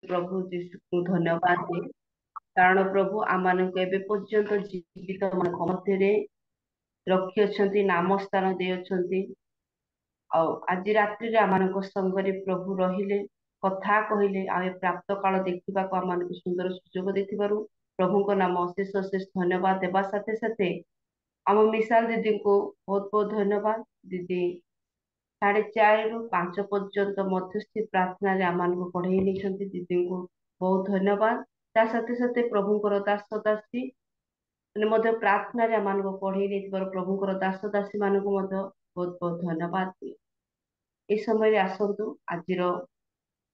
प्रभु जीशु को धन्यवाद दे कारण प्रभु आम एबे पर्यंत जीवित मध्य रखी अछंती नाम स्थान दे अछंती आज रात्रि आम संगरे प्रभु रहिले कथा कहले आ प्राप्त काल देखा आम सुंदर सुजोग देथिबारु प्रभु को नाम अशेष अशेष धन्यवाद देवा साथे साथे आम मिसाल दीदी को बहुत बहुत धन्यवाद दीदी 4:30 ରୁ 5 पर्यंत मध्यस्थी प्रार्थना रे आमान को पढ़े नहीं दीदी को बहुत धन्यवाद ता साथे साथे प्रभुଙ୍କର दास दासी ने मध्य प्रार्थना रे आमान को पढ़े नहीं प्रभुଙ୍କର दास दासी मान को मध्य बहुत बहुत धन्यवाद दिए ए समय आसतु आज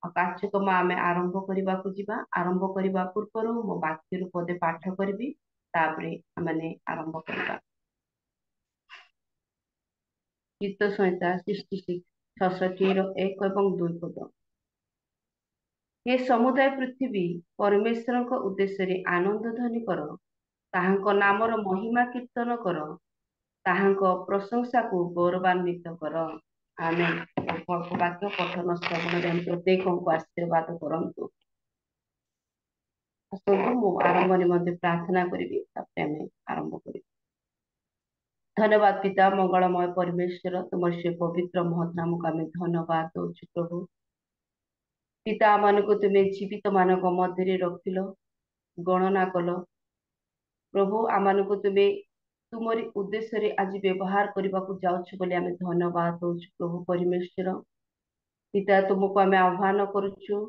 कार्यक्रम आम आरंभ करने को जीवा आरंभ करने पूर्व मो वाक्य पदे पाठ करी तापरे आमने आरंभ करवा गीत संहिता 66 66 1 और 2 पद हे समुदाय पृथ्वी परमेश्वर उद्देश्य रे आनंद ध्वनि कर ताहांको नामर महिमा कीर्तन कर ताहांको प्रशंसा को गौरवान्वित कर आमेन वाक्य पठन श्रवण प्रत्येक को आशीर्वाद करंतु आसतु आरंभ निमंते प्रार्थना करी आरंभ करी धन्यवाद पिता मंगलमय परमेश्वर तुम से पवित्र महत नाम को आम धन्यवाद दौ प्रभु पिता मान को तुम्हें जीवित मान मध्य रखिल गणना कल प्रभु आम को तुम्हें तुमरी उद्देश्य रे आज व्यवहार करने को जाऊँ बोली आम धन्यवाद दौ प्रभु परमेश्वर पिता तुमको आम आह्वान करुचु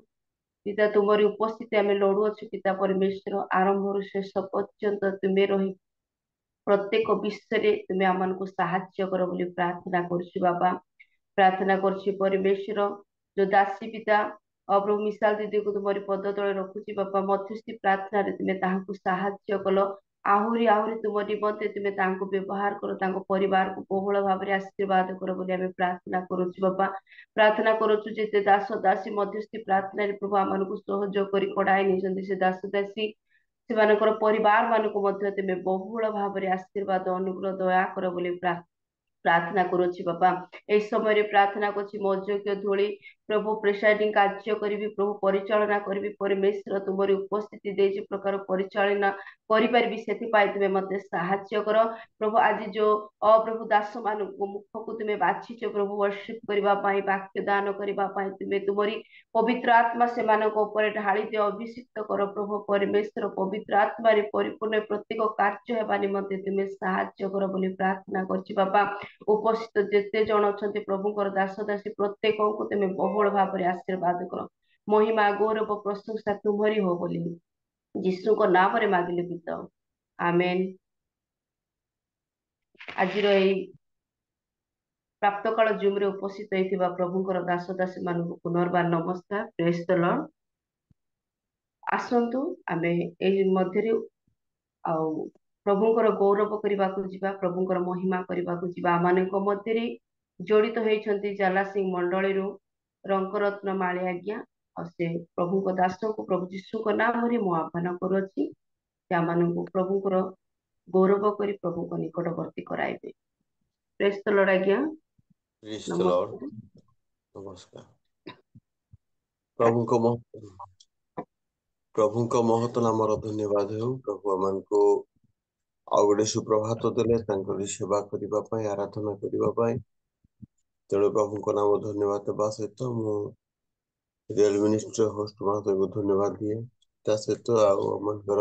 पिता तुमरी उपस्थिति आम लड़ुअछु पिता परमेश्वर आरंभ शेष पर्यंत तुम्हें रही प्रत्येक विषय तुम्हें आम को साहाय्य कर बोली प्रार्थना करछु बाबा प्रार्थना करछि परमेश्वर जो दासी पिता प्रभु मिसाल दीदी को तुम्हारी पद तले रखुची बापा मध्यस्थी प्रार्थना रे तुम्हें ताहां साहाय्य कल आहुरी आहुरी तुम निमंते तुम्हें ताहां व्यवहार कर तांको परिवार को बहुल भाव में आशीर्वाद कर बोली आम प्रार्थना करुछु बापा प्रार्थना करुछु जेते दास दासी मध्यस्थी प्रार्थना रे प्रभु आम को सहयोग कर कड़ाई नहीं से दास दासी से परिवार मान को तुम्हें बहुल भाव में आशीर्वाद अनुग्रह दया कर बोली प्रार्थना करुछि बाबा ए समय प्रार्थना करछि मौजोग्य धूली प्रभु प्रेसाइडिंग कार्य करी प्रभु परिचालना करी परमेश्वर तुमरी उपस्थिति दे प्रकार परिचालना करि से मते साहाय्य कर प्रभु आज जो अप्रभु दास मान मुख को तुम्हें बाछिछ प्रभु वर्शिप करबा पई वाक्य दान करबा पई तुम्हें तुमरी पवित्र आत्मा से मानक ऊपर ढाली दे अभिषिक्त कर प्रभु परमेश्वर पवित्र आत्मा रे परिपूर्ण प्रत्येक कार्य हेबा निमंते तुम्हें साहाय्य कर बोली प्रार्थना करछि बाबा उपस्थित जेते जन अच्छा प्रभुଙ୍କର दास दासी प्रत्येक को तुम्हें बहुल भाव में आशीर्वाद कर महिमा गौरव प्रशंसा तुम्हारी हो बोली यीशु को नाम रे मागिले पिता आमेन आज प्राप्त काल जूम रे उपस्थित होइथिबा प्रभुଙ୍କର दास दासी मान पुनर्बार नमस्कार प्रेज द लॉर्ड आसंतु आमे एई मध्यरे आउ प्रभुଙ୍କର गौरव करने को जीवा प्रभुଙ୍କର महिमा करने को जीवा आमानक मध्य जड़ित होती जाला सिंह मंडली रंगरत्न माली आज्ञा से प्रभु दास को प्रभु जीशु को नाम रे मु आह्वान करुच्ची प्रभुଙ୍କର गौरव कर प्रभु को निकटवर्ती कराइबे प्रेज द लॉर्ड आज्ञा नमस्कार नमस्कार प्रभु को महत नाम धन्यवाद हो प्रभु आमान को आ गोटे सुप्रभात देले सेवा करने आराधना करने तेणु प्रभु को नाम धन्यवाद देवा सहित मु रियल मिनिस्टर होस्ट महाशय को धन्यवाद दिए सहित आमर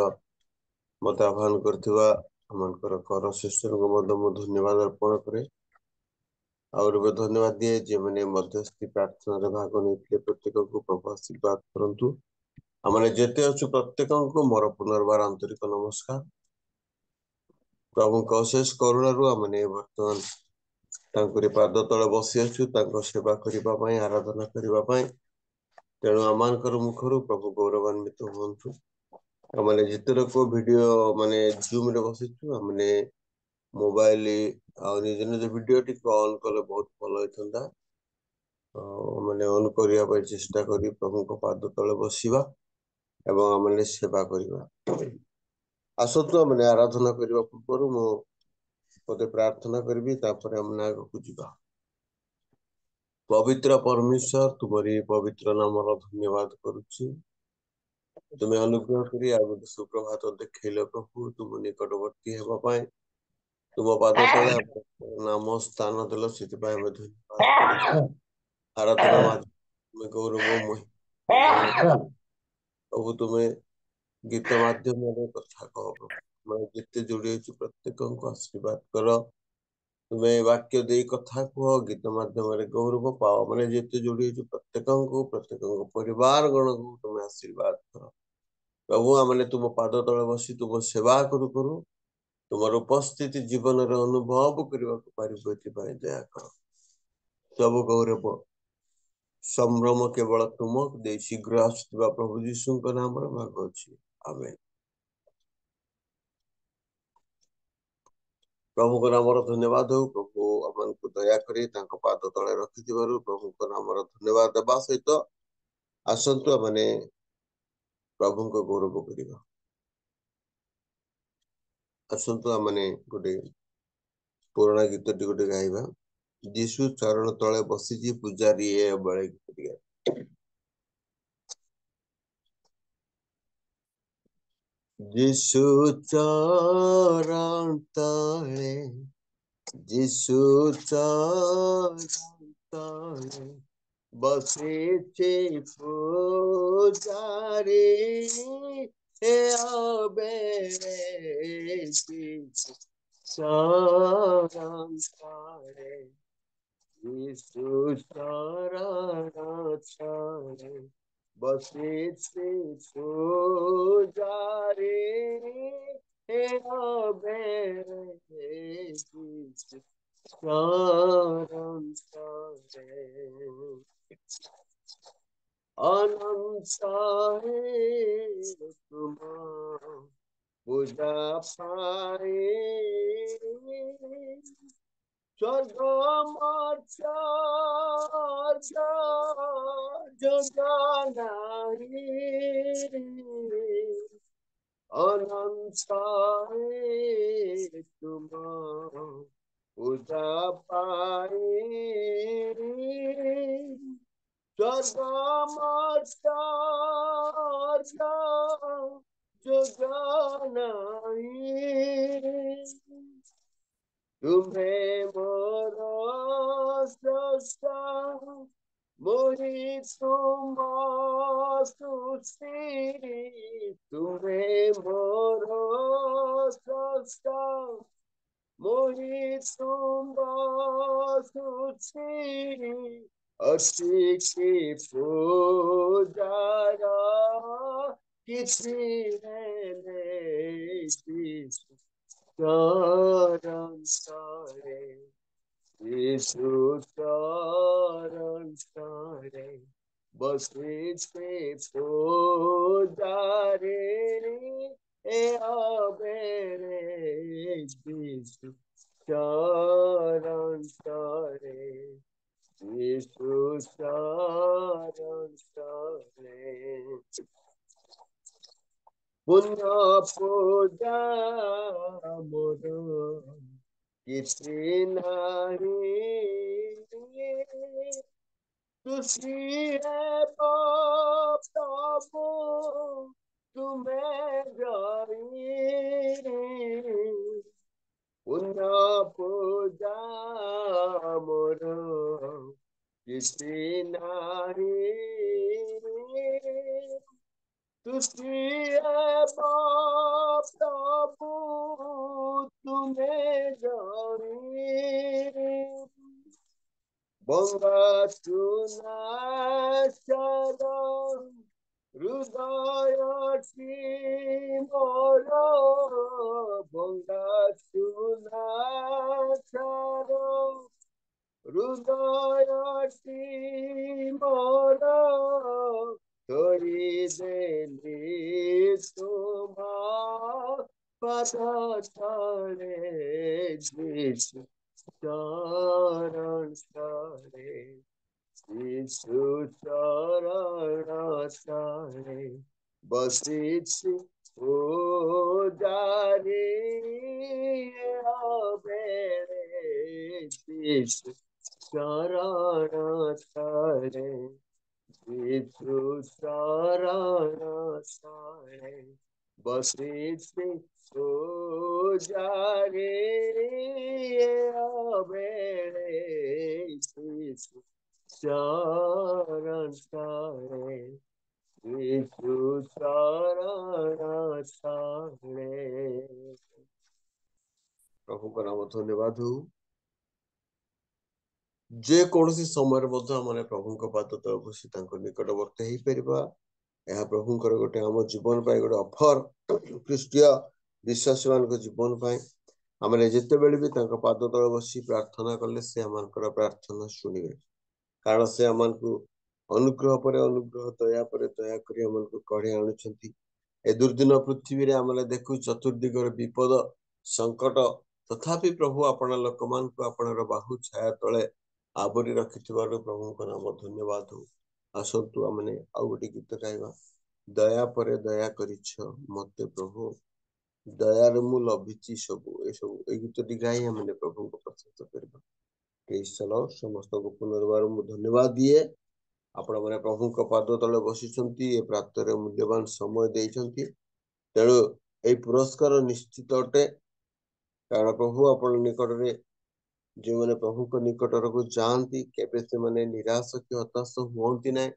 मत आह्वान कर कर सिस्टर को धन्यवाद अर्पण करे और धन्यवाद दिए जे मैंने मध्यस्थी प्रार्थना भाग नहीं प्रत्येक को प्रभु आशीर्वाद करंतु आमने जेते अच्छु प्रत्येक को मोर पुनर्बार आंतरिक नमस्कार प्रभु अशेष करुणु आमने बर्तमान पाद तले बसी अच्छु सेवा करने आराधना करने तेणु आमानकर मुखर प्रभु गौरवान्वित हूँ आमने जितर को वीडियो माने जूम रे बसीचु आमने मोबाइल निज निज वीडियो टी ऑन कले बहुत भल होता मैंने ऑन करने चेष्टा करी प्रभु को पाद तले बसवा एवं आमने सेवा करवा आसतु मैंने आराधना करने पूर्व मुझे प्रार्थना करी आमने आगे जावा पवित्र परमेश्वर तुम्हारी पवित्र नाम धन्यवाद करुच्ची तुम्हें अनुग्रह करी आ गोटे सुप्रभात देखल प्रभु तुम निकटवर्ती हेबा पाए तुम पाद तले नाम स्थान देल से धन्यवाद करुछु आराधना माध्यम तुम्हें गौरव महिमा ग्रहण कर प्रभु तुम्हें गीत माध्यम कथा कह प्रभु मैं जिते जोड़ी प्रत्येक को आशीर्वाद कर तुम्हें वाक्य दे कथा कह गीत माध्यम गौरव पाओ मैंने जिते जोड़ी प्रत्येक परिवार गण को तुम्हें आशीर्वाद कर प्रभु आम तुम पाद तले बसी तुम सेवा करू करू तुम उपस्थिति जीवन अनुभव करने दया कर सब गौरव संभ्रम केवल तुम दे शीघ्र आसुवा प्रभु जीशु नाम भाग अच्छी आमेन प्रभु को नाम धन्यवाद हो प्रभु आम को दया करी पाद तले रखि प्रभु को नाम धन्यवाद देवा सहित आसतु मैंने प्रभु को गौरव करवा आसतु मैंने गोटे पुराणा गीत टी गोटे गाइबा जीशु चरण तले बसी पूजारी ए बड़े गीत जीशु चरण तले जीशु चरण तले बसी पूजारी ए अबे जीशु चरण तले जीशु चरण तले बसी पूजारी हे शरण अनंत तुम पूजा पाए जगानारी अनंत तुम पूजा पाए जगानारी तुम्हें मोर सस्ता मोहि तुम सुश्री तुम्हें मोर सस्ता मोहि तुम सुश्री असी की पूजारा किसी है चरण सारे यीशु चरण सारे बसी से पूजारे ए अबेरे यीशु चरण सारे यीशु चरण सारे पुण्य पूजा मोर किसी नहीं तुसी है प्रभु तुम्हें जाई पुण्य पूजा मोर किसी नहीं तुसी है प्रभु तुम्हें जानी बंगा चुना चरण हृदय मोर बंगा चुना चरण हृदय मोर तोरी देली तुम्हा पता तले जीशु चरण तले जीशु चरण तले बसी पूजारी अबेरे जीशु चरण तले यीशु चरण सारे बसे ओ जागे आबेरे चरण सारे यीशु चरण सारे। प्रभुଙ୍କ नाम धन्यवाद हो। जे कौन समय आम प्रभु पाद तले बसी निकटवर्ती हो पार। यह प्रभुंकर गोटे आम जीवन पाई गोटे ऑफर ख्रीष्टीय विश्वासी मान जीवन पाई आम जिते बेले भी पाद तले बसी प्रार्थना कले से आम प्रार्थना शुणिबे। कारण से आम अनुग्रह पर अनुग्रह दया पर दया कर कढ़े आणुछंती। ए दुर्दिन पृथ्वी रे आम देखु चतुर्दिगर विपद संकट तथापि प्रभु आपण लोक मान को आपण बाहु छाया तले आवरी रखिथिबारु प्रभु को नाम धन्यवाद हो। आसतु आमने आउ गोटे गीत गाइबा। दया पर दया करिछ मते प्रभु दया रे मु लभिची सबु ए सब ए गीत टी गाई हमने प्रभु को प्रशंसा करबा। प्रेज चलो समस्त को पुनर्बार मु धन्यवाद दिए। आपण माने प्रभु को पाद तले बसिछंती ए प्रातरे मूल्यवान समय देइछंती। तेणु ए पुरस्कार निश्चित अटे। कारण प्रभु आपण निकट रे जो मैंने प्रभु को निकटर को जाती केबे से माने निराश कि हताश हुअंती ना।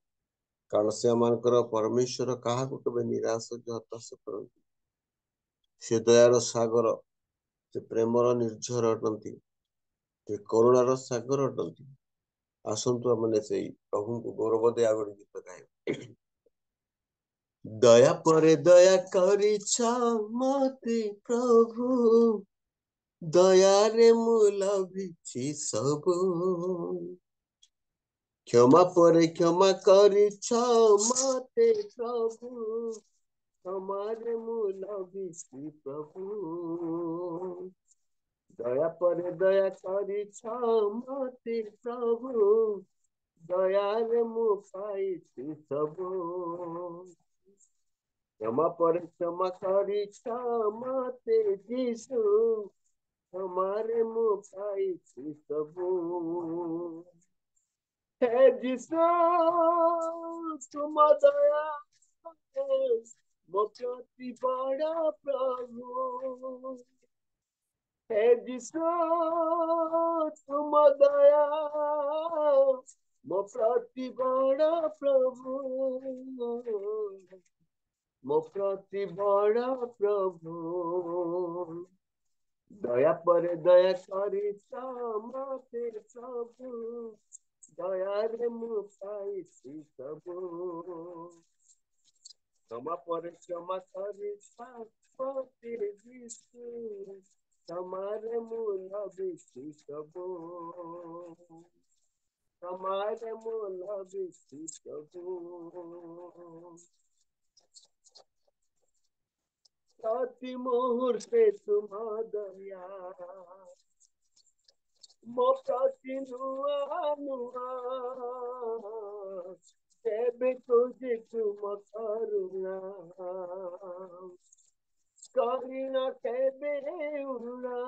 कारण से आमर परमेश्वर क्या केबे निराश कि हताश करती। से दयार सागर से प्रेमर निर्झर अटंती से करुणार सागर अटंती। आसतु आमने से प्रभु को गौरव दे आगे गीत गाए। दया पर दया करिछ मते प्रभु दया रे मु लभिछि सबु। क्षमा पर क्षमा करिछ मते प्रभु क्षमा रे मु लभिछि प्रभु। दया पर दया करिछ मते प्रभु दया रे मु पाइछि सबु। क्षमा पर क्षमा करिछ मते यीशु हमारे मुँह पाइछि सबु। हे यीशु तुम दया मो प्रति बड़ा प्रभु। हे यीशु तुम दया मो प्रति बड़ा प्रभु। मो प्रति बड़ा प्रभु। दया पर दया करिछ मते प्रभु दया रे मु पाइछि सबु। क्षमा पर क्षमा करिछ मते यीशु क्षमा रे मु लभिछि सबु। क्षमा रे मु लभिछि सबु। प्रति मुहूर्ते तुम दया मो प्रति नुआ नुआ तेबे तुझे तुम करुणा करुणा तेबे उरुणा।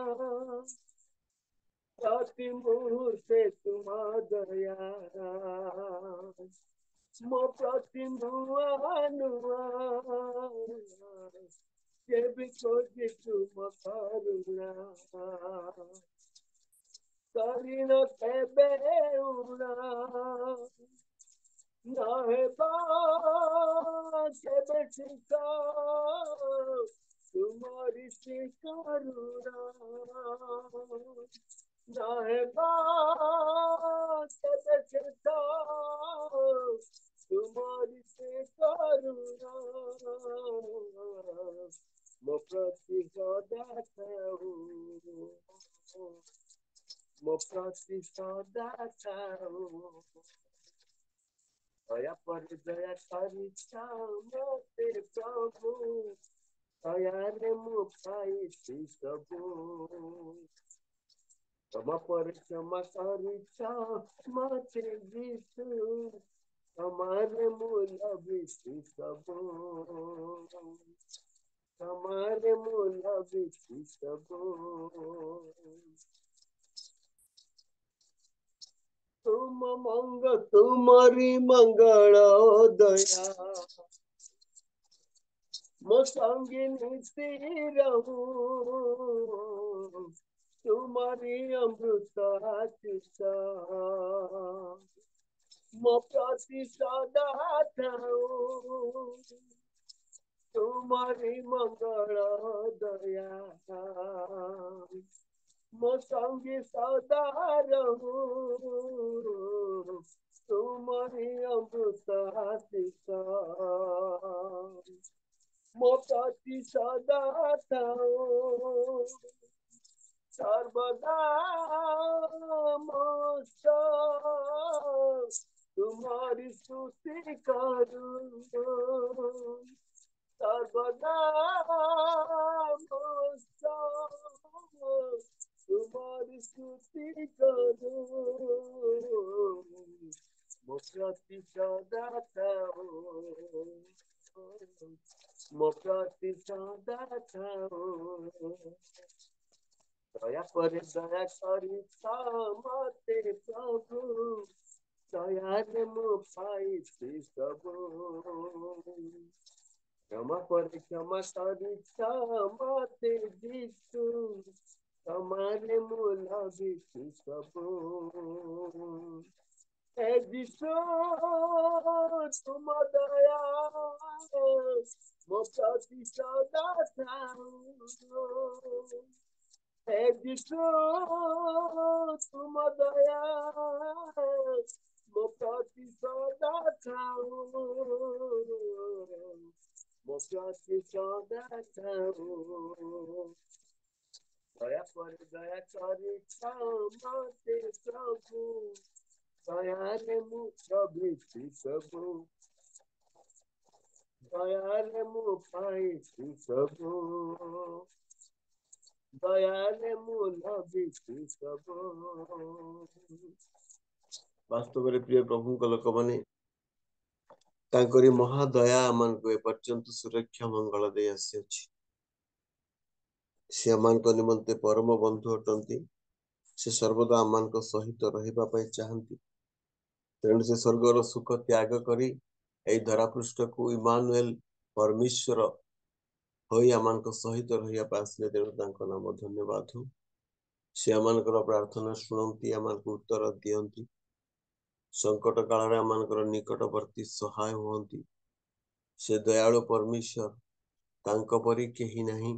प्रति मुहूर्ते तुम दया मो प्रति नुआ नुआ तेबे तुझे तुम करुणा करुणा तेबे उरुणा। नहेबा केबे चिंता तुम्हारी से करुणा। नहेबा केबे चिंता तुम्हारी से करुणा। मो प्रति सदा थाऊ मो प्रति सदा थाऊ। दया पर दया करिछ मते प्रभु दया रे मु पाइछि सबु। क्षमा पर क्षमा करिछ मते यीशु क्षमा रे मु लभिछि सबु। क्षमा रे मु लभिछि सबु। तुम मंग तुम्हारी मंगल दया ମୋ ସଙ୍ଗେ ମିଶି ରହୁ ତୁମରି ଅମୃତ ଆଶିଷ ମୋ ପ୍ରତି ସଦା ଥାଉ ତୁମରି ମଙ୍ଗଳ ଦୟା ମୋ ସଙ୍ଗେ ସଦା ରହୁ ତୁମରି ଅମୃତ ଆଶିଷ ମୋ ପ୍ରତି ସଦା ଥାଉ ସର୍ବଦା ମସ୍ତ ତୁମରି ସ୍ତୁତି କରୁ ସର୍ବଦା ମସ୍ତ ତୁମରି ସ୍ତୁତି କରୁ ମୋ ପ୍ରତି ସଦା ଥାଉ ମୋ ପ୍ରତି ସଦା ଥାଉ ଦୟା ପରେ ଦୟା କରି ମତେ ପ୍ରଭୁ ଦୟାରେ ମୁଁ ପାଇଛି ସବୁ କ୍ଷମା ପରେ କ୍ଷମା କରି ମତେ ଯୀଶୁ ତମରେ ମୁଁ ଲଗିଛି ସବୁ हे जिसु तुम दया मो प्रति सदा थाऊ हे जिसु तुम दया मो प्रति सदा थाऊ मो प्रति सदा थाऊ दया पर दया करी मते प्रभु दयाले मु प्रभृति सबु दयाले मु पाइछि सबु दयाले मु लभिछि सबु वास्तव में प्रिय प्रभु को लोक माने तांकरी महादया आमको ए पर्यंत सुरक्षा मंगल दे आसी अछि से आमको निमंते परम बंधु अटंती से सर्वदा आमको सहित रहिबा पई चाहंती तेणु से स्वर्गर सुख त्याग करी ए धरा पृष्ठ को इमानुएल परमेश्वर होई आमको सहित रहिया पासले तेणु तांको नाम धन्यवाद हो से आमकर प्रार्थना शुणती आमको उत्तर दियंती संकट काल रे आमकर निकटवर्ती सहाय होंती से दयालु परमेश्वर तांको परि केही नहीं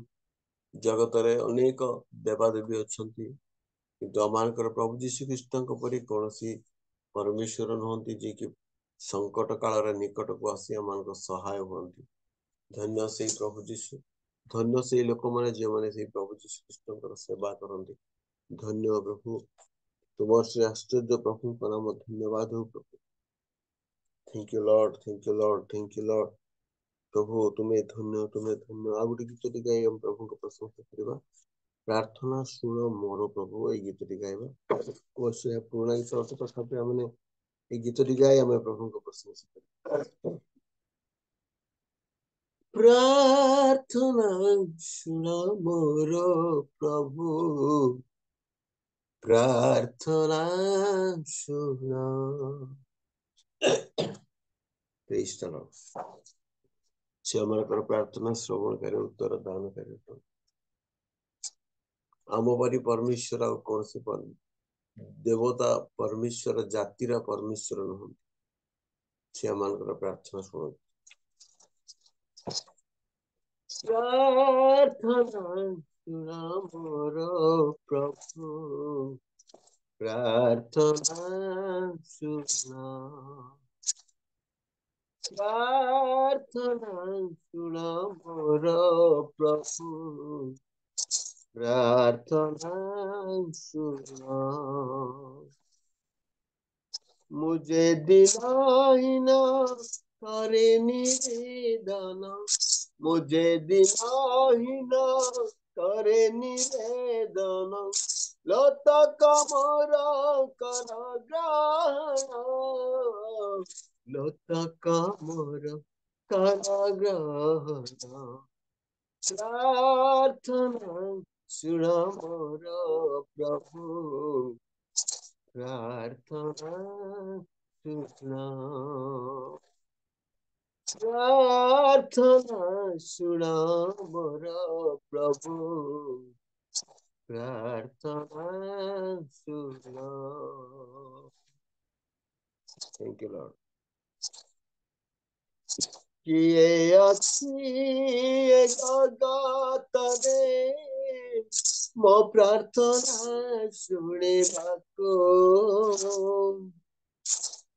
जगत रे अनेक देवादेवी अछंती किंतु आमकर प्रभु यीशु ख्रीष्ट परि कोनसी परमेश्वर नहंती जे कि संकट काल रे निकट को आसी आमको सहाय होंती धन्य से प्रभु यीशु धन्य से लोक माने जे माने से प्रभु यीशु ख्रीष्ट सेवा करंती धन्य प्रभु तुम से आश्चर्य प्रभु का नाम धन्यवाद हो प्रभु thank you Lord thank you Lord thank you Lord प्रभु तुम्हें धन्य आ गोटे गीत गाई हम प्रभु को प्रशंसा करवा प्रार्थना शुण मोर प्रभु ये गीत गाइबा अवश्य पुराना गीत अच्छे तथापि हमने ये गीत गाई आम प्रभु को प्रशंसा कर प्रार्थना शुण मोर प्रभु प्रार्थना शुण प्रेज द लॉर्ड से आमर प्रार्थना श्रवणकारी उत्तर दानकारी आम परी परमेश्वर आ कौन से देवता परमेश्वर जातिर परमेश्वर नुहति से आमर प्रार्थना शुण प्रार्थना शुण मोर प्रभु प्रार्थना शुण प्रार्थना शुण मोर प्रभु प्रार्थना शुण मुझे दिलाइन करे निवेदन मुझे दिलाइन करे निवेदन लत कमर कर ग्रहण लत कमर कर ग्रहण प्रार्थना शुण मोर प्रभु प्रार्थना शुण प्रार्थना ଶୁଣ ମୋର ପ୍ରଭୁ, ପ୍ରାର୍ଥନା ଶୁଣ। Thank you, Lord. କିଏ ଅଛି ଏ ଜଗତରେ ମୋ ପ୍ରାର୍ଥନା ଶୁଣିବାକୁ?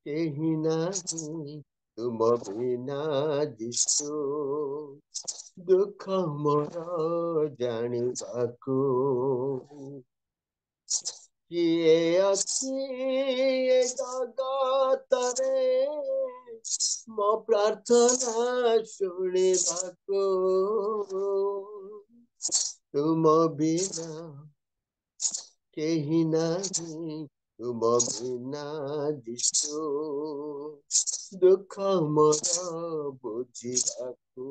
କେହି ନାହିଁ ତୁମ ବିନା ଯୀଶୁ, ଦୁଃଖ ମୋର ଜାଣିବାକୁ। କିଏ ଅଛି ଏ ଜଗତରେ ମୋ ପ୍ରାର୍ଥନା ଶୁଣିବାକୁ? ତୁମ ବିନା କେହି ନାହିଁ, ତୁମ ବିନା ଯୀଶୁ, ଦୁଃଖ ମୋର ବୁଝିବାକୁ।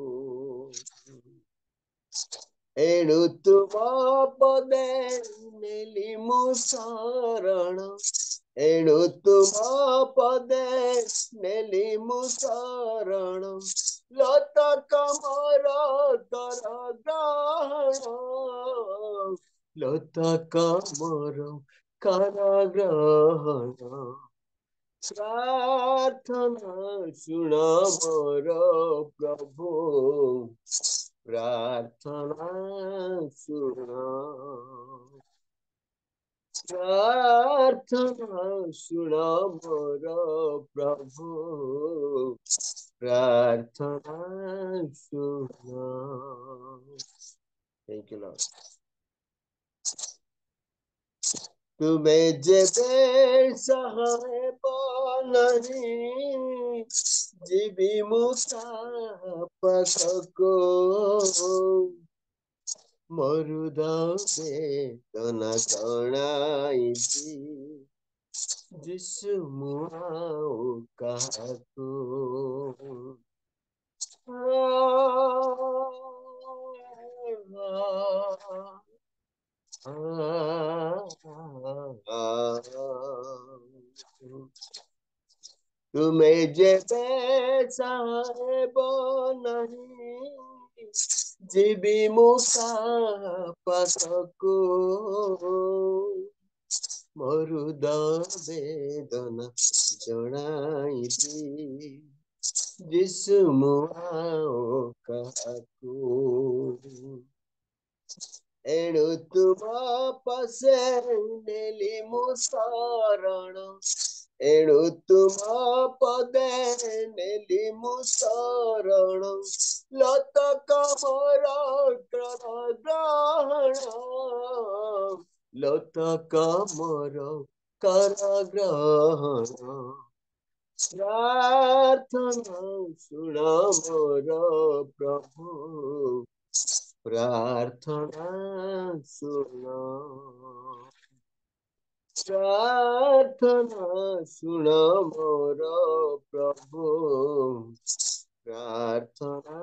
ଏଣୁ ତୁମ ପଦେ ନେଲି ମୁଁ ଶରଣ, ଏଣୁ ତୁମ ପଦେ ନେଲି ମୁଁ ଶରଣ, ଲୋତକ ମୋର କର ଗ୍ରହଣ, ଲୋତକ ମୋର କର ଗ୍ରହଣ। ପ୍ରାର୍ଥନା ଶୁଣ ମୋର ପ୍ରଭୁ, ପ୍ରାର୍ଥନା ଶୁଣ। ପ୍ରାର୍ଥନା ଶୁଣ ମୋର ପ୍ରଭୁ, ପ୍ରାର୍ଥନା ଶୁଣ। Thank you, Lord. ତୁମେ ଯେବେ ସହାୟବ ନାହିଁ, ଯିବି ମୁଁ ତା ପାଖକୁ, ମରୁଦ ବେଦନା ଜଣାଇବି, ଯୀଶୁ ମୁଁ ଆଉ କାହାକୁ। ତୁମେ ଯେବେ ସାହେବ ନାହିଁ, ଯିବି ମୁଁ କାହା ପାଖକୁ, ମରୁଦ ବେଦନା ଜଣାଇବି, ଯୀଶୁ ମୁଁ ଆଉ କାହାକୁ। ଏଣୁ ତୁମ ପାଶେ ନେଲି ମୁଁ ଶରଣ, ଏଣୁ ତୁମ ପଦେ ନେଲି ମୁଁ ଶରଣ, ଲୋତକ ମୋର କର ଗ୍ରହଣ, ଲୋତକ ମୋର କର ଗ୍ରହଣ। ପ୍ରାର୍ଥନା ଶୁଣ ମୋର ପ୍ରଭୁ, ପ୍ରାର୍ଥନା ଶୁଣ। ପ୍ରାର୍ଥନା ଶୁଣ ମୋର ପ୍ରଭୁ, ପ୍ରାର୍ଥନା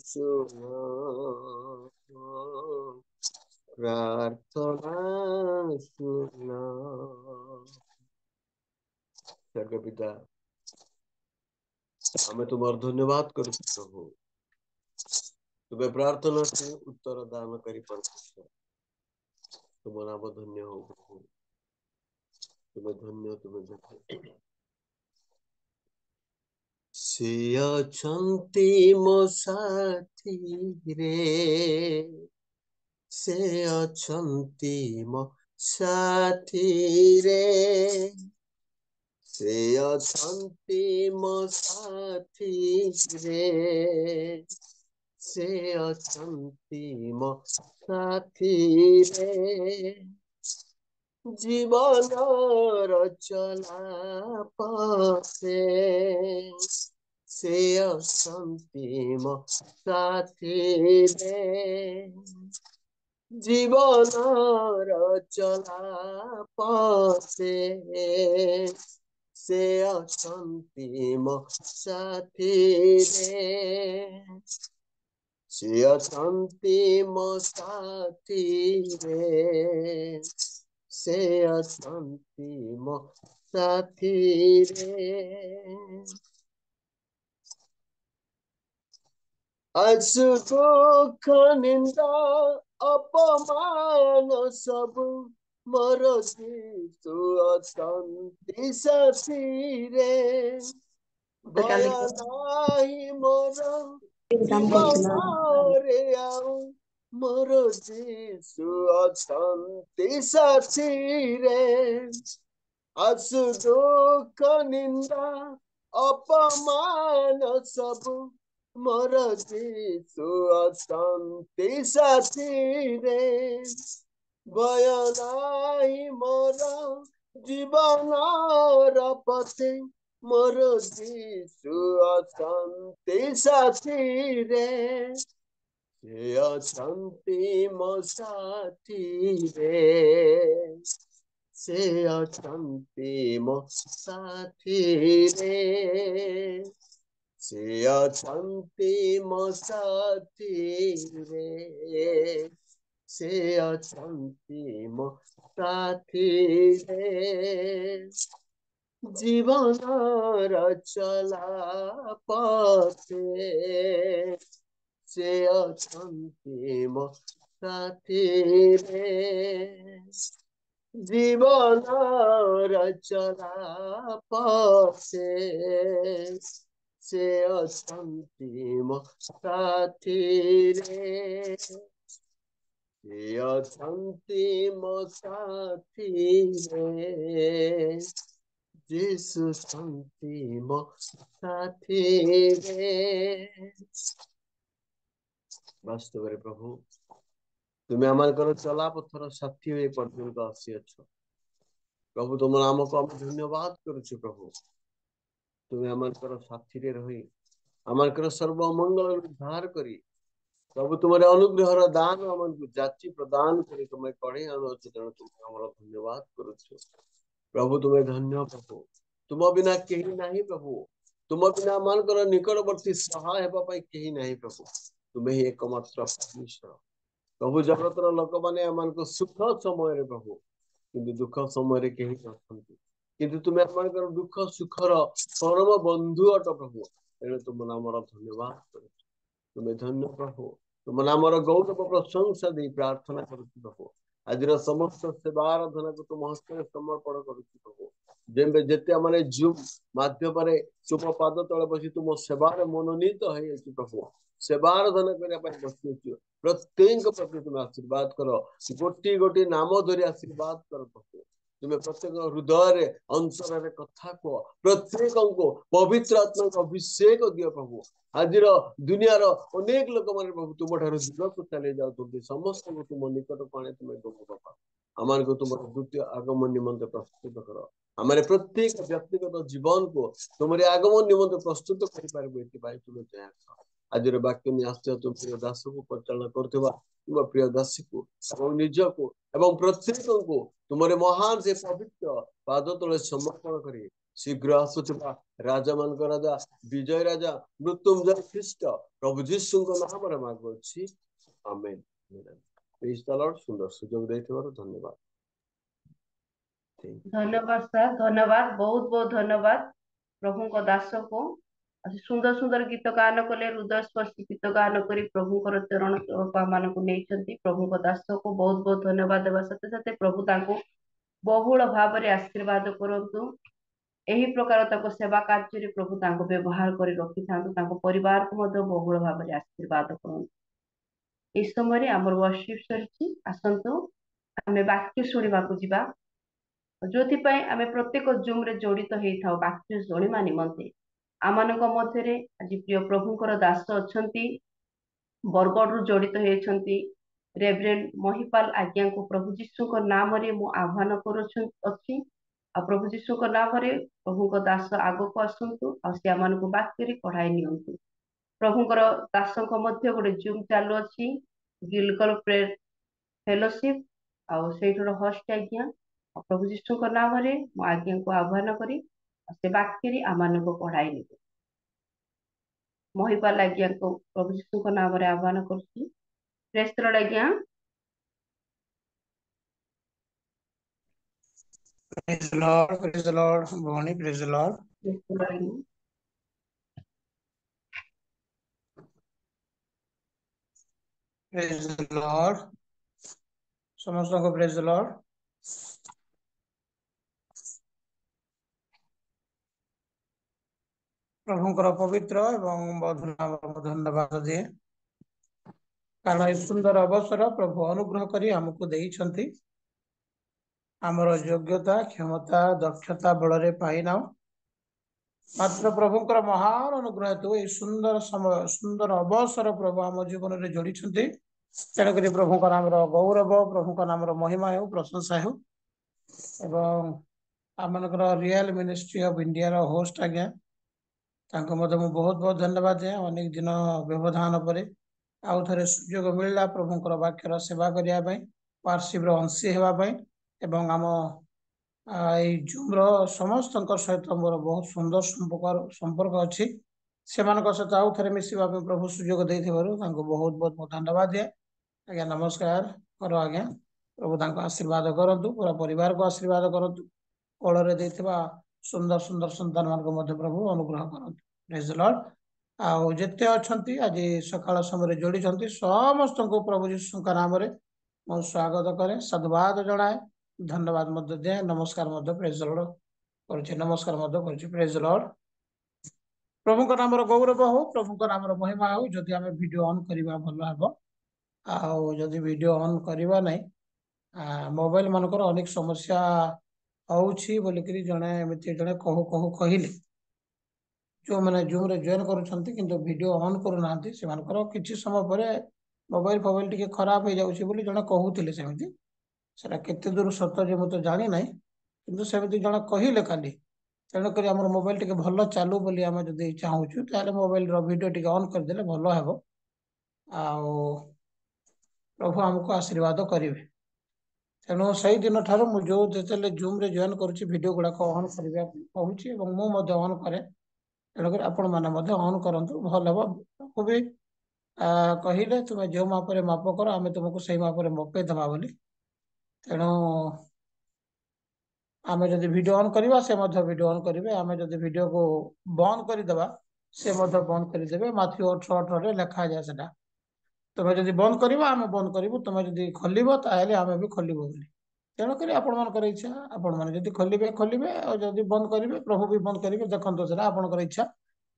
ଶୁଣ। ପ୍ରାର୍ଥନା ଶୁଣ। ସ୍ୱର୍ଗୀୟ ପିତା, ଆମେ ତୁମର ଧନ୍ୟବାଦ କରୁଛୁ ପ୍ରଭୁ, ତୁମେ ପ୍ରାର୍ଥନା से उत्तर दान କରି ପାରୁଛ। ତୁମ ନାମ ଧନ୍ୟ ହଉ ପ୍ରଭୁ, ତୁମେ ଧନ୍ୟ, ତୁମେ ଧନ୍ୟ। ସେ ଅଛନ୍ତି ମୋ ସାଥିରେ, ସେ ଅଛନ୍ତି ମୋ ସାଥିରେ, ସେ ଅଛନ୍ତି ମୋ ସାଥିରେ, ସେ ଅଛନ୍ତି ମୋ ସାଥିରେ, ଜୀବନର ଚଲା ପଥେ, ସେ ଅଛନ୍ତି ମୋ ସାଥିରେ, ଜୀବନର ଚଲା ପଥେ, ସେ ଅଛନ୍ତି ମୋ ସାଥିରେ, ସେ ଅଛନ୍ତି ମୋ ସାଥିରେ, ସେ ଅଛନ୍ତି ମୋ ସାଥିରେ, दुख निंदा अपमान सब मोर यीशु अछंती साथीरे तो भय चाली नाही मोर काम जीवन करना रे आउ मोर यीशु अछंती साथीरे आसु दुख निंदा अपमान सब मोर यीशु अछंती साथीरे भय नाही मोर जीवन पथे मोर यीशु अछंती साथीरे से अछंती मो साथीरे से अछंती मो साथीरे से अछंती मो साथीरे से अछंती मो साथीरे जीवन चला पथे से अछंती मो साथीरे जीवन चला पथे से अछंती मो साथीरे से अछंती मो साथीरे यीशु शांति मो साथीरे वास्तव में प्रभु तुम्हें आमर चला पथर साथी हो पर्यंत आसी अछ प्रभु तुम नाम को हम धन्यवाद करुछु प्रभु तुम्हें आमर साथी रे रही आमर सर्व मंगल उद्धार करी प्रभु तुम्हारे अनुग्रह दान आमन को जाची प्रदान करी तुम्हें कड़े आनु तेणु तुम्हें आमर धन्यवाद करुछु प्रभु तुम्हें धन्य प्रभु तुम बिना कहीं नहीं प्रभु तुम बिना मानकर निकटवर्ती सहाय हेबा पई कहीं नहीं प्रभु तुम्हें ही एकमात्र परमेश्वर प्रभु जगतर लोक माने आमान को सुख समय रे प्रभु किंतु दुख समय रे कहीं नथंती किंतु तुम्हें आमानकर दुख सुखर परम बंधु अट प्रभु एने तुम नामर धन्यवाद करू तुम्हें धन्य प्रभु तुम नामर गौरव प्रशंसा दे प्रार्थना करू प्रभु आज समस्त सेवा आराधना को तुम हस्त समर्पण करू प्रभु जेबे जेते माने जूम माध्यम रे तुम पाद तले बसी तुम सेवार मनोनीत है प्रभु सेवा आराधना करने बसी प्रत्येक प्रति तुम आशीर्वाद कर गोटी गोटी नाम धरी आशीर्वाद कर प्रभु तुम्हें प्रत्येक हृदय अंतर कथा कह प्रत्येक को पवित्र आत्मा अभिषेक दियो प्रभु आज दुनियार अनेक लोक मैंने प्रभु तुम दूर को चले जाऊँ समस्त को तुम निकट पाने तुम्हें प्रभु बापा आम को तुम द्वितीय आगमन निमंत प्रस्तुत कर आम प्रत्येक व्यक्तिगत जीवन को तुम्हारे आगमन निमंत प्रस्तुत कर तुम्हें जय आज वाक्य नहीं आस तुम प्रिय दास को परिचालन कर प्रिय दासी को निज को एवं प्रत्येक को तुम्हारे महान से पवित्र पाद तले समर्पण कर शीघ्र आसुवा राजा मान राजा विजय राजा मृत्युंजय ख्रीष्ट प्रभु जीशु नाम मागुची आमेन प्रेज द लॉर्ड सुंदर सुजोग देथिबार धन्यवाद धन्यवाद सर धन्यवाद बहुत बहुत धन्यवाद प्रभु को दास को सुंदर सुंदर गीत गान कले हृदय स्पर्शी गीत गान करी प्रभु चरण मान को नहीं प्रभु को दास को बहुत बहुत धन्यवाद देवा साथे साथे प्रभु तांको बहुल भाव में आशीर्वाद करंतु एही प्रकार ताको सेवा कार्य प्रभु तांको व्यवहार कर रखि था परिवार को बहुल भाव में आशीर्वाद करंतु इस समय आमर वर्शिप सरी आसतु आम वाक्य शुणा जा जो आम प्रत्येक जूम रे जड़ित होता वाक्य शुणा निमंते आम मध्य आज प्रिय प्रभुंकर दास अच्छा बरगढ़ जड़ित होती रेवरेंड महिपाल आज्ञा को प्रभु जीशु नाम रे मु आह्वान करुछि प्रभु जीशु नाम रे प्रभु दास आग को आसतु आम को वाक्य पढ़ाई नियंतु प्रभुंकर दास मध्य गोटे जूम चालू अच्छी गिलगल प्रेयर फेलोशिप आईठर हस्ट आज्ञा प्रभु जीशु नाम रे मु आज्ञा को आह्वान करी से वाक्य आम को पढ़ाई ने महिपाल आज्ञा को प्रभु जीशु नाम रे आह्वान करुछि प्रेज द लॉर्ड आज्ञा praise the Lord Bhavani praise the Lord praise the Lord समस्त को प्रेज द लॉर्ड। प्रभुଙ୍କର पवित्र एवं मधुर नामକୁ धन्यवाद दिए कारण ए सुंदर अवसर प्रभु अनुग्रह करी हमको देइछंती आमर योग्यता क्षमता दक्षता बଳରେ पाइना मात्र प्रभुଙ୍କର महान अनुग्रह हेतु ए सुंदर समय सुंदर अवसर प्रभु आम जीवन में जोड़ी तेणुक प्रभुଙ୍କ नाम गौरव प्रभुଙ୍କ नाम महिमा हो प्रशंसा हो एवं आमनकर रियल मिनिस्ट्री ऑफ इंडिया रो होस्ट आज्ञा तांको मध्य मु बहुत बहुत धन्यवाद दिए अनेक दिन व्यवधान पर आउ थे सुजोग मिलला प्रभुଙ୍କର वाक्यर सेवा करिया पई वार्षिक अंशी हेबा पई एवं आम जूम रो समस्त सहित मोर बहुत सुंदर संपर्क अच्छी से सहित आउ थे मिसवा प्रभु सुजोग देथिबारु तांको बहुत बहुत धन्यवाद दिए आज्ञा नमस्कार करो आज्ञा प्रभु तांको आशीर्वाद करंतु पूरा परिवार को आशीर्वाद करंतु कोଳରେ ଦେଇଥିବା सुंदर सुंदर संतान मान मध्य प्रभु अनुग्रह करंतु प्रेज द लॉर्ड आउ जेते अछंती आज सकाळ समय जोड़ी समस्त को प्रभु यीशु का नाम रे मो स्वागत करे सद्वाद जणाए धन्यवाद मध्य दे नमस्कार मध्य प्रेज द लॉर्ड करछि नमस्कार मध्य करछि प्रेज द लॉर्ड प्रभु का नाम गौरव हो प्रभु का नाम महिमा हो जदि हमें वीडियो ऑन करबा भलो हबो आउ जदि वीडियो ऑन करबा नै मोबाइल मानकर अनेक समस्या होउछि बोलिकरी जणे एमिति जणे कहू कहू कहिले जो मैंने जूम रे जॉइन करूछंती किंतु वीडियो ऑन करू नांती से मानकर किछि समय परे मोबाइल फोबाइल टिके खराब हो जाउछि बोली जणे कहूतिले सेमिति सेटा केते दूर सत्य जे मते जानि नै किंतु सेमिति जणे कहिले काली तेणु करी हमर मोबाइल टिके भलो चालू बोली हम जदि चाहूछु ताले मोबाइल रो वीडियो टिके ऑन कर देले भलो हेबो आउ प्रभु हमको आशीर्वाद करिवे तेणु सही दिन ठार मु जो जेतेले जूम रे जॉइन करूछि वीडियो गुडा को ऑन करबा कहूछि एवं मु मध्य ऑन करे तेणुकर आपण मैंने ऑन करंतु भल हम प्रभु भी कहले तुम्हें जो मापरे माप कर आम तुमको सही मापरे मपे दबा बोली तेणु आम जदि वीडियो ऑन करवा से वीडियो ऑन करेंगे आम जदि वीडियो को बंद करदेबा से बंद करदेबे माथ्यू 18:18 रे लिखा जाए सेटा तुम्हें जदि बंद करवा आम बंद करूँ तुम्हें जदि खोलिबो ताहेले आम भी खोलिबो बोली तेणुकर आपण मानकर इच्छा आपण माने जदि खोलिबे खोलिबे और जदि बंद करेंगे प्रभु भी बंद करेंगे देखंतो सेटा आपनकर इच्छा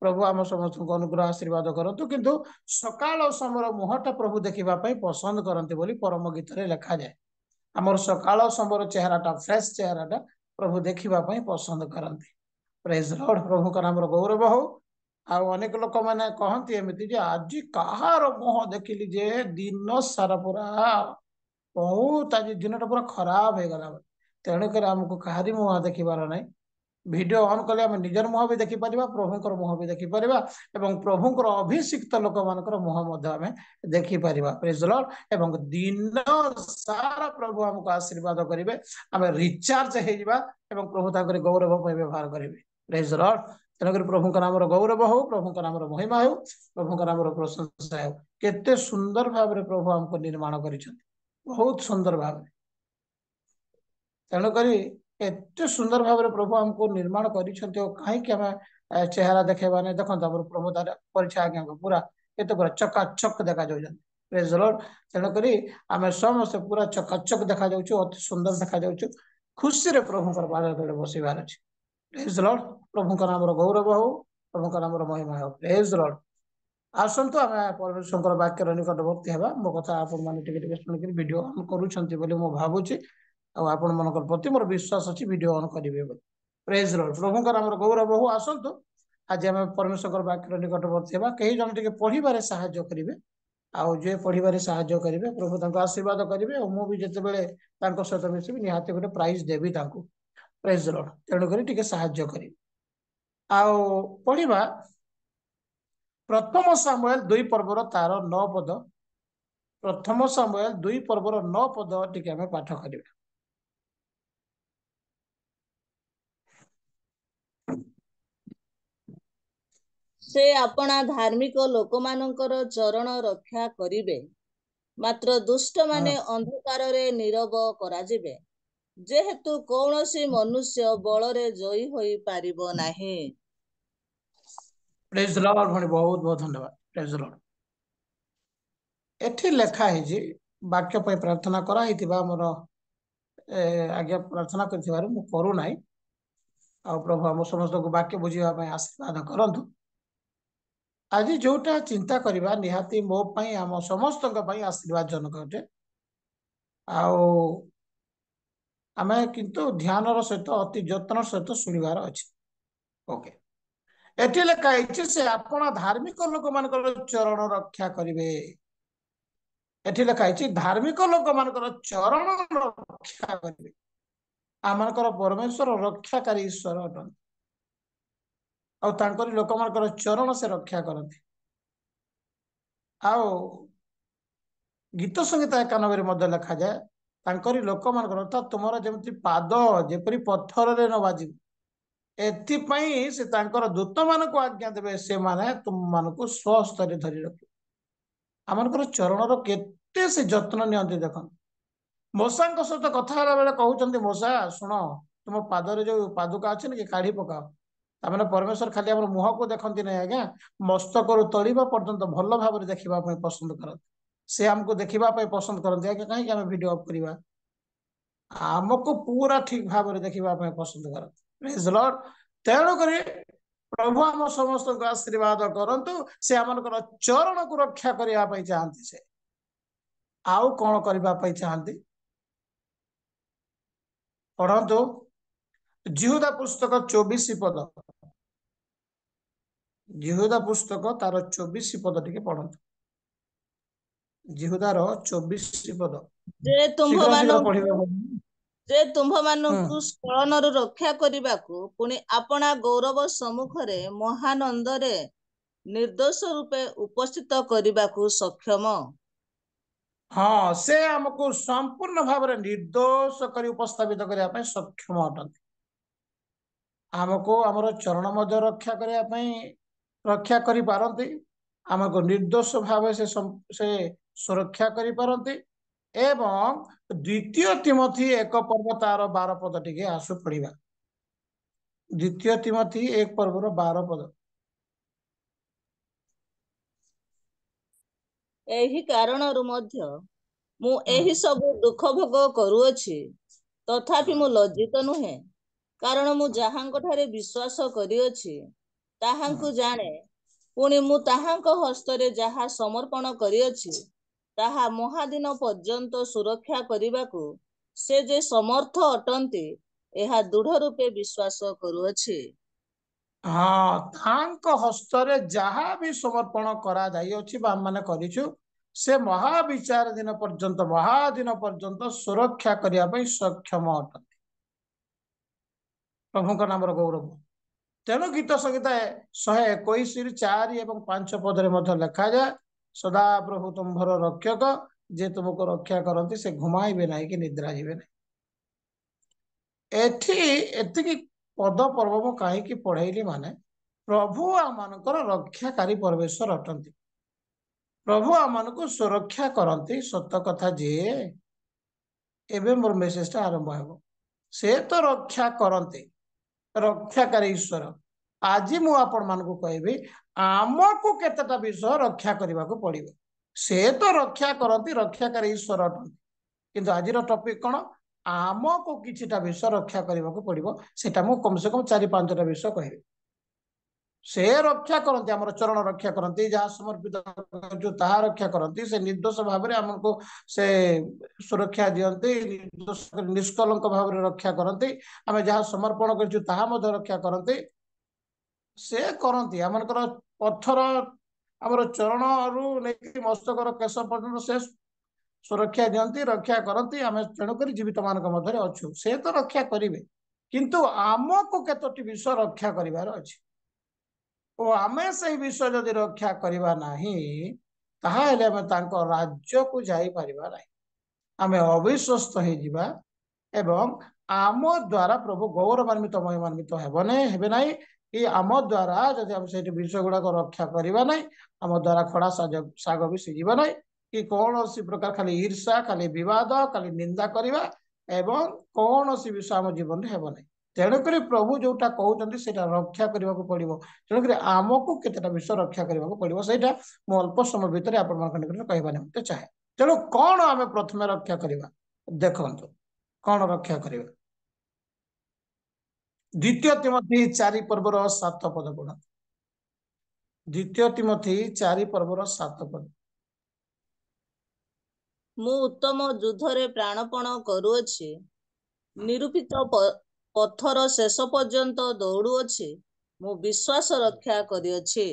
प्रभु आम समस्त को अनुग्रह आशीर्वाद करंतु किंतु सकाळ समय मुहटा प्रभु देखिबा पई पसंद करंती बोली परम गीत रे लिखा जाए हमर सकाळ समय चेहराटा फ्रेश चेहराटा प्रभु देखिबा पई पसंद करंती प्रेज लॉर्ड प्रभु का नाम गौरव हो आ अनेक लोक मैंने कहती एमती जे आज कहार मुह देखिली जे दिन सारा पूरा बहुत आज दिनटा पूरा खराब हो गला तेणुक आमको कहारी मुह देखिबार ना वीडियो ऑन कले आम निजर मुह भी देखी पारिबा प्रभुंकर मुह भी देखी पारिबा एवं प्रभुंकर अभिषिक्त लोक मानकर मुह मध्य आमे देखी पारिबा प्रेज द लॉर्ड एवं दिन सारा प्रभु हमको आशीर्वाद करिवे आमे रिचार्ज हे जिबा एवं प्रभु ताकर गौरव पय व्यवहार करिवे प्रेज द लॉर्ड तेणुकर प्रभु का नाम गौरव हो प्रभु का नाम महिमा हो प्रभु का नाम प्रशंसा हो केते सुंदर भाव रे प्रभु हमको निर्माण करिछथि बहुत सुंदर भाव तेणुक एते सुंदर भाव रे प्रभु हमको निर्माण करिछथि कहीं चेहरा देखेबा नै देखंत हमर प्रभु तार परीक्षा आज्ञा को पूरा एते पूरा चकाचक देखा जाउछन प्रेज द लॉर्ड तेणुक आमे समस्त पूरा चकाचक देखा जाउछु अति सुंदर देखा जाउछु खुशी रे प्रभु कर पाद तळे बसिबार अछि प्रेज द लॉर्ड प्रभु का नाम गौरव हो प्रभु का नाम महिमा हो प्रेज द लॉर्ड आसंतु आमे परमेश्वर वाक्य निकटवर्ती हेबा मो कथा आपण माने टिके सुन वीडियो ऑन करूछंती बोली मो भाबुची आपण मनकर प्रति मोर विश्वास अछि वीडियो ऑन करिवे बोली प्रेज लॉर्ड प्रभु का नाम गौरव हो आसंतु आज आमे परमेश्वर वाक्य निकटवर्ती हेबा कहि जन टिके पढिबारे सहायता करिवे आउ जे पढिबारे सहायता करिवे प्रभु तांको आशीर्वाद करिवे और मु भी जते बेले तांको सहित मिसिबी निहाते गोटे प्राइज देबी तांको प्रेज लॉर्ड तेणु करी टिके सहायता करिवे आउ पढिबा प्रथम सामुएल 2 पर्वर तार 9 पद प्रथम सामुएल 2 पर्वर 9 पद टिके आमे पाठ करिवे से अपना धार्मिक लोक मानकर चरण रक्षा करिवे मात्र दुष्ट माने अंधकार रे नीरव कराजिबे जेहेतु कौनसी मनुष्य बलरे जयी होई पारिबो नाही प्रेज द लॉर्ड बहुत बहुत धन्यवाद प्रेज द लॉर्ड एठी लेखा है वाक्य पे प्रार्थना करा मोर आज्ञा प्रार्थना कर करू ना प्रभु आम समस्त को वाक्य बुझापी आशीर्वाद करंतु आज जोटा चिंता करवा निहाती मो पाई आम समस्त आशीर्वाद जनक अटे आमे किंतु ध्यान सहित अति जत्न सहित शुणवार अच्छे ओके एठी लेखा से आपण धार्मिक लोक मान चरण रक्षा करेंगे एठी लेखा धार्मिक लोक मान चरण रक्षा करेंगे आमकर परमेश्वर रक्षाकारी ईश्वर अटन आंकर लोक मान चरण से रक्षा करती गीत संगीत 91 लिखा जाए तांकरी लोक मान अर्थात तुम जमी पाद जेपरी पत्थर रे न बाजी एथिपाई से तांकर दूत मान को आज्ञा देवे से माने तुम मान को स्वस्तर धरी रख आमर चरणर केते से जत्न नियंती देख मूसा सहित कथा बेले कहते मूसा शुण तुम पादरे जो पादुका अच्छे कि काढ़ी पकाओ तामने परमेश्वर खाली आम मुह को देखती ना आज्ञा मस्तक तोड़ा पर्यंत भल भाव देखा पसंद करते से आमको देखापी पसंद करते आज्ञा कहीं आम वीडियो अफ करवा आमको पूरा ठीक भाव देखा पसंद करते तेणुक प्रभु आम समस्त को आशीर्वाद करंतु से आम चरण को रक्षा करने चाहती से आउ कौन करने चाहती पढ़ंतु जिहुदा पुस्तक 24 पद जिहुदा पुस्तक तार 24 पद टिके पढ़ंतु जिहुदार 24 पद जे तुम्भ शीघ्र मानकु स्खलनरु रक्षा करबाकू पुणी अपना गौरव सम्मुखरे महानंदरे निर्दोष रूपे उपस्थित करबाकू सक्षम हाँ से आमको संपूर्ण भाव निर्दोष कर उपस्थापित करने सक्षम अटंती आमको आमर चरण मध्य रक्षा करने रक्षा करि पारंती आमको निर्दोष भाव से सुरक्षा करि पारंती एवं द्वितीय तिमोथी 1 पर्व तार 12 पद टिके आसु पढ़िबा द्वितीय तिमोथी 1 पर्वर 12 पद एही कारणरु मध्य मु एही सब दुख भोग करूअछि तथापि मु लज्जित नुहे कारण मु जाहांक ठारे विश्वास करिअछि ताहांकु जाने पुणी मु ताहांक हस्तरे जहा समर्पण करिअछि ताहा महादिन पर्यंत सुरक्षा करबाकू से जे समर्थ अटंती एहा दृढ़ रूपे विश्वास करूअछि हाँ तांक हस्तरे जहा भी समर्पण करा जाई अछि बा माने करिछु से महाविचार दिन पर्यंत महादिन पर्यंत सुरक्षा करिया पई सक्षम अटंती प्रभु का नाम गौरव तेणु गीत संहिता 121 4 एवं 5 पदरे मध्य लिखा जाए सदा प्रभु तुम्भर रक्षक जे तुमको रक्षा करती से घुमाइबे नहीं कि निद्रा जीवे नहीं एथि पद पर्व मु कहीं पढ़ेली माने प्रभु आमनकर रक्षाकारी परमेश्वर अटंती प्रभु आमनको सुरक्षा करती सत कथा जे एबे मोर मेसेज टा आरंभ हो से तो रक्षा करती रक्षाकारी ईश्वर आज मु आपण मानकु कहबी आमको केतेटा विषय रक्षा करने को पड़ो से तो रक्षा करती रक्षाकारी ईश्वर अटंती किंतु आज टॉपिक कौन आमको किछिटा विषय रक्षा करने को पड़ो सेटा मु कम से कम 4-5टा विषय कहबी से रक्षा करती आमर चरण रक्षा करती जहाँ समर्पित जो ताहा रक्षा करती से निर्दोष भाव में आमको से सुरक्षा दियंती निष्कलंक भाव में रक्षा करती आम जहाँ समर्पण कर ताहा मध्य रक्षा करती से करती आमर पत्थर आमर चरण रु नहीं मस्तकर केश पर्यटन से सुरक्षा दियंती रक्षा करती आम तेणुक जीवित मान मध्य अच्छु से तो रक्षा करेंगे किंतु आमको केतोटी विषय रक्षा करिवार अछि ओ आमे से विषय जदि रक्षा करवा नहीं ताहले आमे तांको राज्य को जाई परिबा नहीं आमे अविश्वस्त हो जिबा एवं आम द्वारा प्रभु गौरवान्वित महिमान्वित हेबे नहीं कि आम द्वारा जदि आम से विषय गुड़ाक रक्षा करवा नहीं आम द्वारा खड़ा साग भी सीझा नहीं कि कौन सी प्रकार खाली ईर्षा खाली विवाद खाली निंदा करवा एवं कौन सी विषय आम जीवन में हेब नहीं तेणुक प्रभु जोटा कहते हैं रक्षा करने को पड़ो तेणुक आमको केतेटा विषय रक्षा करने को पड़ो से अल्प समय भितर आपको कहवा निमंते चाहे। तेणु कौन आम प्रथम रक्षा करवा देखु कौन रक्षा करवा द्वितीय तिमोथी 4 पर्वर 7 पद पढ़ द्वितीय तिमोथी 4 पर्वर 7 पद ମୁଁ ଉତ୍ତମ ଯୁଦ୍ଧରେ ପ୍ରାଣପଣ କରୁଅଛି ନିରୂପିତ ପଥର ଶେଷ ପର୍ଯ୍ୟନ୍ତ ଦୌଡୁଅଛି ମୁଁ ବିଶ୍ୱାସ ରକ୍ଷା କରିଅଛି।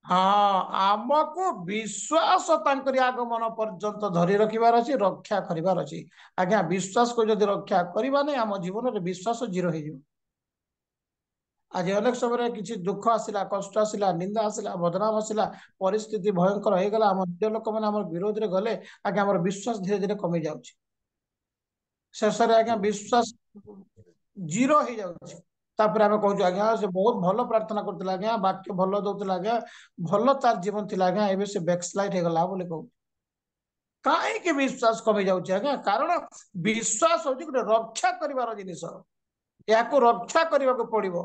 हाँ आमको विश्वास आगमन पर्यंत धरी रखिबार अच्छी रक्षा करिबार अच्छी आज्ञा विश्वास को जदि रक्षा करबा नहीं आम जीवन में विश्वास जीरो हो आज अनेक समय किसी दुख आसला कष्ट आसला निंदा आसला बदनाम आसला परिस्थिति भयंकर हो गला आम निज लोक मैंने विरोध में गले आगे आम विश्वास धीरे धीरे कमी जाऊँच शेष आज्ञा विश्वास जीरो हो जाऊँच तापर आम कहूँ आज्ञा से बहुत भल प्रार्थना करते आज्ञा वाक्य भल दौला आज्ञा भल तार जीवन थी आज्ञा एवं से बैकस्लाइड हो गला बोले कहूँ कहीं विश्वास कमी जाऊँच आज्ञा कारण विश्वास हूँ गोटे रक्षा कर जिनिस या रक्षा करने को पड़ो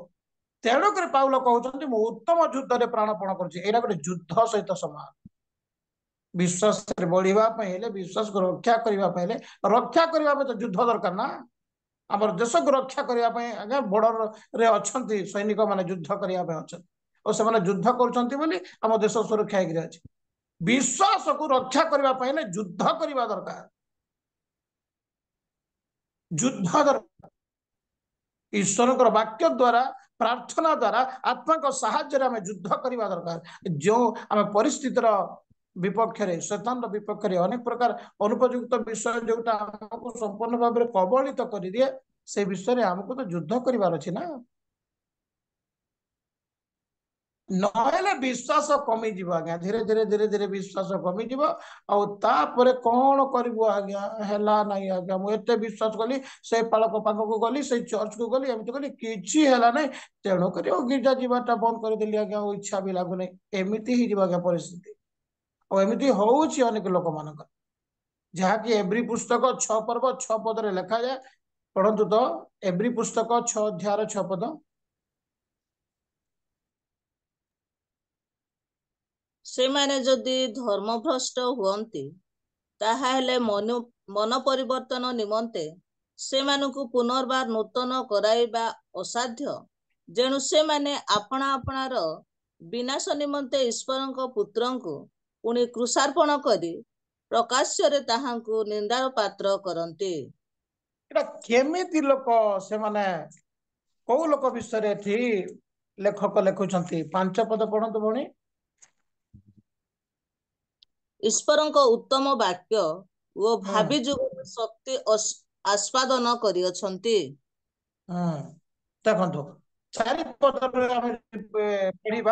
तेणुक पाउल कहते मु उत्तम युद्ध में प्राणपण कर गोटे युद्ध सहित समान विश्वास बढ़ापे विश्वास को रक्षा करने रक्षा करने तो युद्ध दरकार ना आम देश को रक्षा करने आज्ञा बॉर्डर रे अच्छा सैनिक मैंने युद्ध करने अच्छा और से युद्ध कर देश सुरक्षा अच्छे विश्वास को रक्षा करने युद्ध करने दरकार युद्ध दरकार ईश्वर वाक्य द्वारा प्रार्थना द्वारा आत्मा को साहाय्य आम युद्ध करने दरकार जो आम परिस्थितिर विपक्ष शैतान विपक्ष अनेक प्रकार अनुपयुक्त विषय जोटा आमको संपूर्ण भाव में कबलित कर दिए से विषय आमको तो युद्ध करार अच्छी ना नहले विश्वास कमी जीव आज्ञा धीरे धीरे धीरे धीरे विश्वास कमी जीव आउे कौन करू आज्ञा है ना आज्ञा मुझे विश्वास कली से पालक पाखक गली से चर्च को गली एमती गली किसी है ना तेणुक गिर्जा जावाटा बंद करदेली आज्ञा इच्छा भी लगुना एमती ही आज्ञा परिस्थिति और एमती होउछि अनेक लोक मान जहाँकि एव्री पुस्तक 6 पर्व 6 पदरे लिखा जाए पढ़ंतु तो एव्री पुस्तक 6 अध्याय 6 पद ସେମାନେ ଯଦି ଧର୍ମଭ୍ରଷ୍ଟ ହୁଅନ୍ତି ତାହାହେଲେ ମନ ପରିବର୍ତ୍ତନ ନିମନ୍ତେ ସେମାନଙ୍କୁ ପୁନର୍ବାର ନୂତନ କରାଇବା ଅସାଧ୍ୟ ଯେଣୁ ସେମାନେ ଆପଣା ଆପଣାର ବିନାଶ ନିମନ୍ତେ ଈଶ୍ୱରଙ୍କ ପୁତ୍ରଙ୍କୁ ପୁଣି କୃଷାର୍ପଣ କରି ପ୍ରକାଶ୍ୟରେ ତାହାଙ୍କୁ ନିନ୍ଦାର ପାତ୍ର କରନ୍ତି। केमिति लोक से माने कौ लोक विषय लेखक लिखुंट 5 पद पढ़ंतु भणी ଈଶ୍ୱରଙ୍କ ଉତ୍ତମ ବାକ୍ୟ ଓ ଭାବି ଯୁଗର ଶକ୍ତି ଆସ୍ୱାଦନ କରିଅଛନ୍ତି। देखो 4 पढ़ा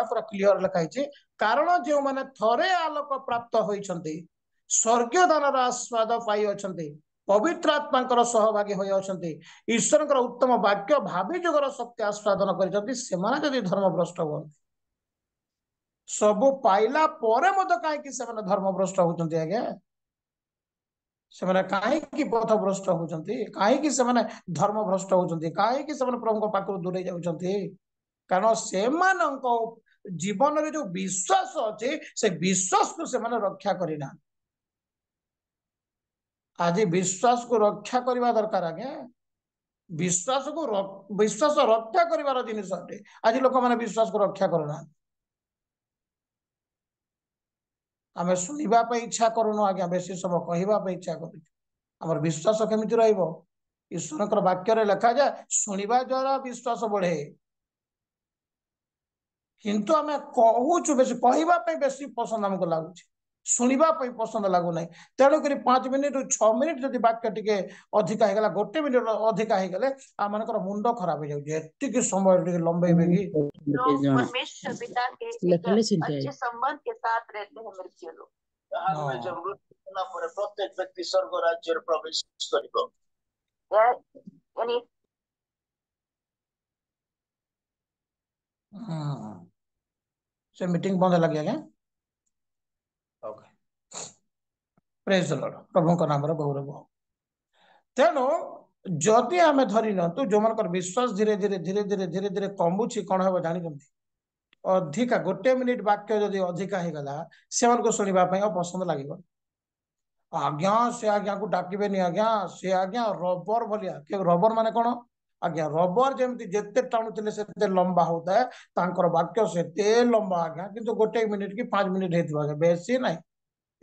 पूरा क्लीयर लिखाई कारण जो मैंने थरे आलोक प्राप्त होती स्वर्गीय दान आस्वाद पाई पवित्र आत्मा सहभागी होती ईश्वर उत्तम वाक्य भावी जुगर शक्ति आस्वादन कर धर्मभ्रष्ट हुआ सबू पाइला कहीं धर्मभ्रष्ट होती आज्ञा से कहीं पथभ्रष्ट होती कहीं धर्मभ्रष्ट होती कहीं प्रभु पाखु दूरे जाऊँच कारण से जीवन रे जो विश्वास अच्छे से विश्वास को से रक्षा करना आज विश्वास को रक्षा करने दरकार आज्ञा विश्वास रक्षा कर जिनिस आज लोक मैंने विश्वास को रक्षा करना आम शुणा इच्छा करूनु आज्ञा बेसी समय कहवाई इच्छा कर विश्वास केमिति रहिबो ईश्वर वाक्य लिखा जाए शुणा द्वारा विश्वास बढ़े किंतु आम कहूँ बेसी कहवाई बेसी पसंद आमको लगुच शुणा पसंद लगुना तेणुक 5 मिनिट 6 मिनिट जब वाक्य टी अधिका होगा 1 मिनिट अधिका होगले आम मान मुंड खराब हो जाए समय लंबे कि परमेश्वर पिता के अच्छे संबंध के साथ रहते हैं मृत्यु लोग जब मृत्यु पर प्रत्येक व्यक्ति स्वर्ग राज्य प्रवेश करिबो यानी से मीटिंग बंद लगे क्या ओके प्रेज द लॉर्ड प्रभु का नाम रे गौरव तेणु जदि आम धरी नियंतु जो मान विश्वास धीरे धीरे धीरे धीरे धीरे धीरे कमुची कौन हम जानते अधिका गोटे मिनिट वाक्य जदि अधिका हो गला से शुणापी पसंद लगे आज्ञा से आज्ञा को डाकबेनि आज्ञा से आज्ञा रबर भलिया रबर माने कौन आज्ञा रबर जमी जिते टाणुले से लंबा होता है तांकर वाक्य से लंबा आज्ञा किंतु गोटे मिनिट कि 5 मिनिट होता बेसी ना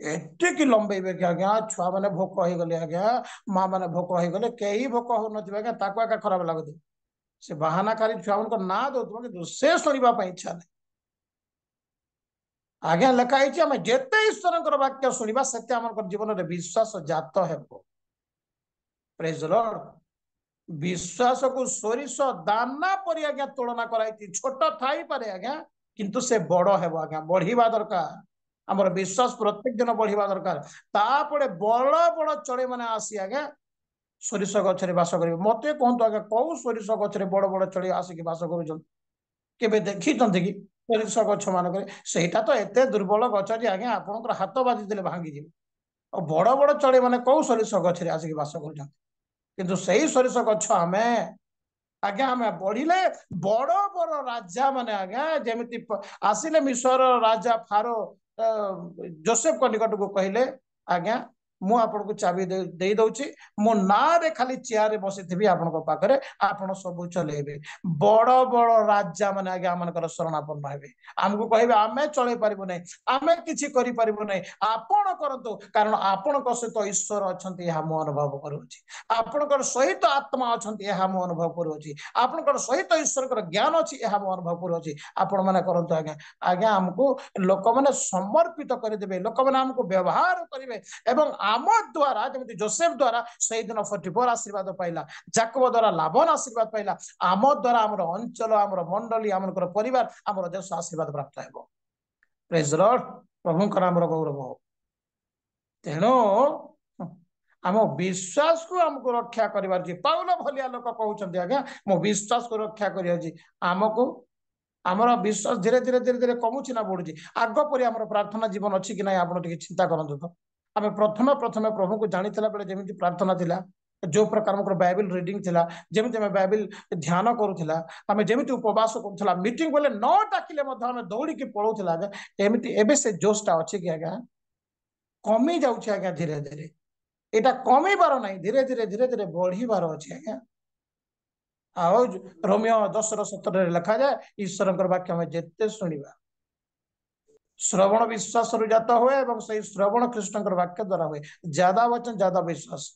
एटे कि लंबेबे कि आज्ञा छुआ मैंने भोक हो गले आज्ञा माँ मैंने भोक हो गले कहीं भोक हो आज्ञा ताको आज्ञा खराब लगुथे से बाहानाकारी छुआ मान ना दौर कि से शुणापी इच्छा नहीं आज्ञा लिखाई आम जिते ईश्वर वाक्य शुणा से जीवन में विश्वास जात हेबो प्रेज द लॉर्ड विश्वास को सोरिष दाना पर आज्ञा तुलना कराई छोट थाई पारे आज्ञा किंतु से बड़ हेबो आज्ञा बढ़िबा दरकार हमर विश्वास प्रत्येक दिन बढ़िबा दरकार तापरे बड़ बड़ चढ़े माने आसी आज्ञा सोरिष गछरे बास करिवे मते कहंतु आज्ञा कौ सोरिष गछरे बड़ बड़ चढ़े आसी बास करूछन केबे देखिछन्ते कि सोरिष गछ मानकरे सेटा तो एते दुर्बल गछ जे आज्ञा आपनकर हाथ बाजी देले भांगी जिवे और बड़ बड़ चढ़े माने कौ सोरिष गछरे आसी बास करूछन किंतु सही सोरिष गछ आमे आज्ञा आमे बढ़िले बड़ बड़ राजा माने आज्ञा जेमिति आसिले मिस्र राजा फारो जोसेफ को निकट को कहले आज्ञा मु आपन को चाबी दे दउची मो ना रे खाली चेयर रे बसिथिबी आपन को पाखरे आपन सब चलेबे बड़ बड़ राजा माने आज्ञा आमनकर शरणापन्न हेबे हमको कहबे आमे चले परिबो नै आमे किछि करि परिबो नै आपन करंतु कारण आपन को सहित ईश्वर अछंती हम अनुभव करूची आपन कर सहित आत्मा अछंती हम अनुभव करूची आपन कर सहित ईश्वर कर ज्ञान अछि हम अनुभव करूची आपन माने करंतु आज्ञा आज्ञा हमको लोक माने समर्पित कर देबे लोक माने हमको व्यवहार करिवे एवं आम द्वारा जमी जोसेफ द्वारा से दिन 44 आशीर्वाद पाइला जाकब द्वारा लाभन आशीर्वाद पाइला आम द्वारा आम अंचल आम मंडली आम परिवार आम देश आशीर्वाद प्राप्त हो प्रेज द लॉर्ड प्रभुंकर आम गौरव हो तेणु आम विश्वास को आमको रक्षा कर पाउल भलिया लोक कहते आज्ञा मो विश्वास को रक्षा कर आमको आमर विश्वास धीरे धीरे धीरे धीरे कमुची ना बढ़ुची आग पर आम प्रार्थना जीवन अच्छी कि ना आप चिंता करते तो आम प्रथम प्रथम प्रभु को जानी बेले जमी प्रार्थना थिला जो प्रकार बाइबल रीडिंग थिला जमी आम बाइबल ध्यान करूला आम जमी उपवास करूला मीटिंग बोले न डाकिले आम दौड़ी पलाऊला एमती एबे से जोशटा अच्छी कि आज्ञा कमी जाऊँ आज्ञा धीरे धीरे यहाँ कमीबार ना धीरे धीरे धीरे धीरे बढ़िबार अच्छे आज्ञा आओ रोमियो 10:17 लिखा जाए ईश्वर वाक्य आम जिते शुणा श्रवण विश्वास जात हुए से श्रवण कृष्ण वाक्य द्वारा हुए ज्यादा वचन ज्यादा विश्वास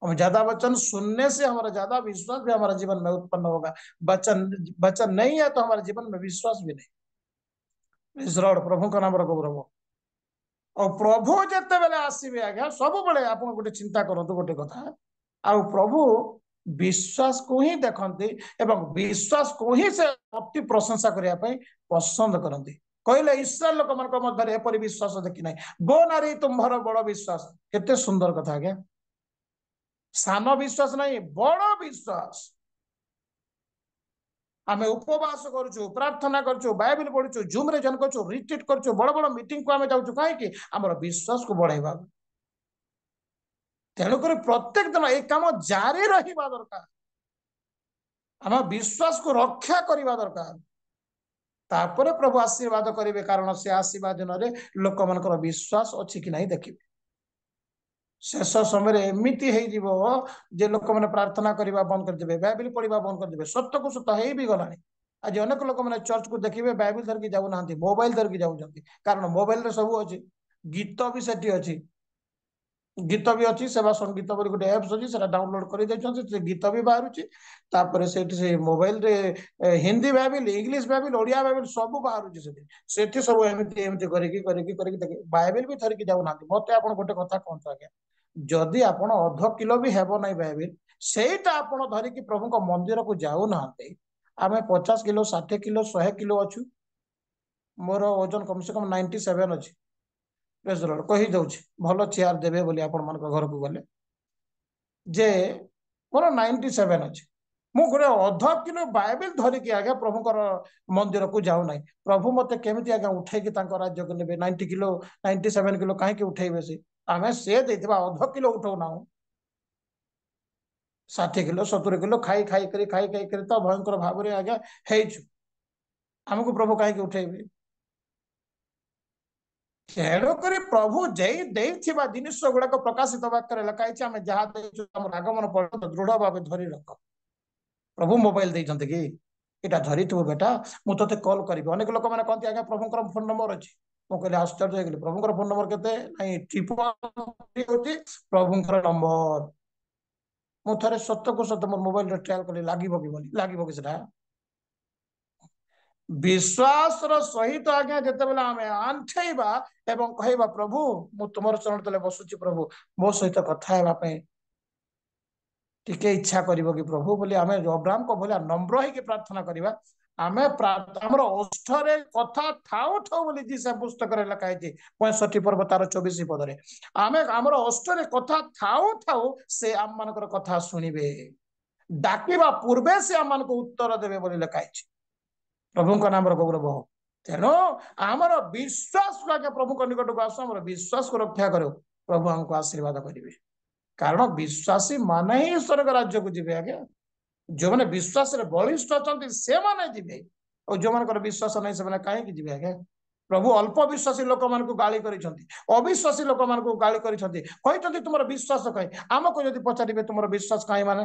हम ज्यादा वचन सुनने से हमारा ज्यादा विश्वास भी हमारा जीवन में उत्पन्न होगा वचन नहीं है तो हमारे जीवन में विश्वास भी नहीं प्रभु का नाम गौरव और प्रभु जिते बेले आसबे आज्ञा सब बेले आप गोटे चिंता करते गोटे कथा आ प्रभु विश्वास को ही देखते एवं विश्वास को ही से अति प्रशंसा करने पसंद करते कहले इस्राएल लोक मान मध्य एपरी विश्वास देखी ना गो नारी तुम्हार बड़ विश्वास केते सुंदर कथा आज्ञा सान विश्वास नहीं बड़ विश्वास आम उपवास करूँ प्रार्थना करूँ बाइबल पढ़ु जूम रे जन करूँ रिट्रीट करूँ बड़ बड़ मीटिंग को आम जाऊँ कहीं आम विश्वास को बढ़ाइबा तेणुक प्रत्येक दिन ये कम जारी रहा दरकार आम विश्वास को रक्षा करने दरकार तापर प्रभु आशीर्वाद करेंगे कारण से आशीर्वाद दिन में लोक मान विश्वास अच्छी कि नहीं देखिए शेष समय एमती हो लोक मैंने प्रार्थना करने बंद करदे बाइबल पढ़ा बंद करदे सत को सत हो भी गलानी आज अनेक लोक मैंने चर्च को देखिए बाइबल धरिकी जाऊना मोबाइल धरिकी जाऊँच कारण मोबाइल सब अच्छी गीत भी सेठी अच्छी गीत भी अच्छी सेवा संगीत गोटे एप्स अच्छी से डाउनलोड कर गीत भी बाहर से मोबाइल रे Hindi Bible English Bible Odia Bible सब बाहर से सब एमती बाइबल भी धरिकी जाऊना मत आप गोटे कथा कहते आज्ञा जदि आप अध किलो भी हेब ना बाइबल सेटा आप धरिकी प्रभु को मंदिर को जाऊना आम 50 किलो 60 किलो 100 किलो अच्छु मोर ओजन कम से कम 97 अच्छी कही जाऊँ भल चेयर देवे बोली आपण मान घर को गले जे मोर 97 अच्छे मु गोटे अध किलो बाइबल धरिकी आज्ञा प्रभुकर मंदिर को जाऊ ना प्रभु मत केमी आज्ञा उठे राज्य को ने 90 किलो 97 किलो कहीं उठेबे से आम से अध किलो उठाऊ ना 60 किलो 70 किलो खाई खाई କରି ତ ଭୟଙ୍କର ଭାବରେ ଆଜ୍ଞା ହେଇଛୁ। ଆମକୁ ପ୍ରଭୁ କାହିଁକି ଉଠେଇବେ? ତେଣୁକରି ପ୍ରଭୁ ଦେଇଥିବା ଜିନିଷ ଗୁଡାକ ପ୍ରକାଶିତ ବାକ୍ୟରେ ଲେଖା ହେଇଛି, ଆମେ ଯାହା ଦେଇଛୁ ଆମର ଆଗମନ ପର୍ଯ୍ୟନ୍ତ ଦୃଢ ଭାବେ ଧରି ରଖ। ପ୍ରଭୁ ମୋବାଇଲ ଦେଇଛନ୍ତି କି ଏଇଟା ଧରିଥିବୁ ବେଟା, ମୁଁ ତତେ କଲ୍ କରିବି। ଅନେକ ଲୋକମାନେ କହନ୍ତି ଆଜ୍ଞା ପ୍ରଭୁଙ୍କର ଫୋନ ନମ୍ବର ଅଛି। ମୁଁ କହିଲି ଆଶ୍ଚର୍ଯ୍ୟ ହେଇଗଲି, ପ୍ରଭୁଙ୍କର ଫୋନ ନମ୍ବର କେତେ? ନାଇଁ, ହଉଛି ପ୍ରଭୁଙ୍କର ନମ୍ବର। ମୁଁ ଥରେ ସତକୁ ସତ ମୋ ମୋବାଇଲରେ ଟ୍ରାଏଲ କଲି, ଲାଗିବ କି ବୋଲି, ଲାଗିବ କି ସେଟା? ବିଶ୍ୱାସର ସହିତ ଆଜ୍ଞା ଯେତେବେଳେ ଆମେ ଆଣ୍ଠେଇବା ଏବଂ କହିବା ପ୍ରଭୁ ମୁଁ ତୁମର ଚରଣ ତଳେ ବସୁଛି, ପ୍ରଭୁ ମୋ ସହିତ କଥା ହେବା ପାଇଁ ଟିକେ ଇଚ୍ଛା କରିବ କି ପ୍ରଭୁ ବୋଲି ଆମେ ଅବ୍ରାହ୍ମଙ୍କ ଭଳିଆ ନମ୍ର ହେଇକି ପ୍ରାର୍ଥନା କରିବା। ଆମେ ଆମର ଓଷ୍ଠରେ କଥା ଥାଉ ଥାଉ ବୋଲି ସେ ପୁସ୍ତକରେ ଲେଖା ହେଇଛି 65 ପର୍ବ ତାର 24 ପଦରେ। ଆମେ ଆମର ଓଷ୍ଠରେ କଥା ଥାଉ ଥାଉ ସେ ଆମ ମାନଙ୍କର କଥା ଶୁଣିବେ, ଡାକିବା ପୂର୍ବେ ସେ ଆମମାନଙ୍କୁ ଉତ୍ତର ଦେବେ ବୋଲି ଲେଖା ହେଇଛି। ପ୍ରଭୁଙ୍କ ନାମର ଗୌରବ ହଉ। ତେଣୁ ଆମର ବିଶ୍ୱାସକୁ ଆଜ୍ଞା ପ୍ରଭୁଙ୍କ ନିକଟକୁ ଆସୁ, ଆମର ବିଶ୍ୱାସକୁ ରକ୍ଷା କରୁ, ପ୍ରଭୁ ଆମକୁ ଆଶୀର୍ବାଦ କରିବେ। କାରଣ ବିଶ୍ୱାସୀ ମାନେ ହିଁ ସ୍ୱର୍ଗ ରାଜ୍ୟକୁ ଯିବେ ଆଜ୍ଞା। ଯୋଉମାନେ ବିଶ୍ୱାସରେ ବଳିଷ୍ଠ ଅଛନ୍ତି ସେମାନେ ଯିବେ, ଆଉ ଯୋଉମାନଙ୍କର ବିଶ୍ୱାସ ନାହିଁ ସେମାନେ କାହିଁକି ଯିବେ ଆଜ୍ଞା? ପ୍ରଭୁ ଅଳ୍ପ ବିଶ୍ୱାସୀ ଲୋକମାନଙ୍କୁ ଗାଳି କରିଛନ୍ତି, ଅବିଶ୍ୱାସୀ ଲୋକମାନଙ୍କୁ ଗାଳି କରିଛନ୍ତି, କହିଛନ୍ତି ତୁମର ବିଶ୍ୱାସ କାହିଁ? ଆମକୁ ଯଦି ପଚାରିବେ ତୁମର ବିଶ୍ୱାସ କାହିଁ ମାନେ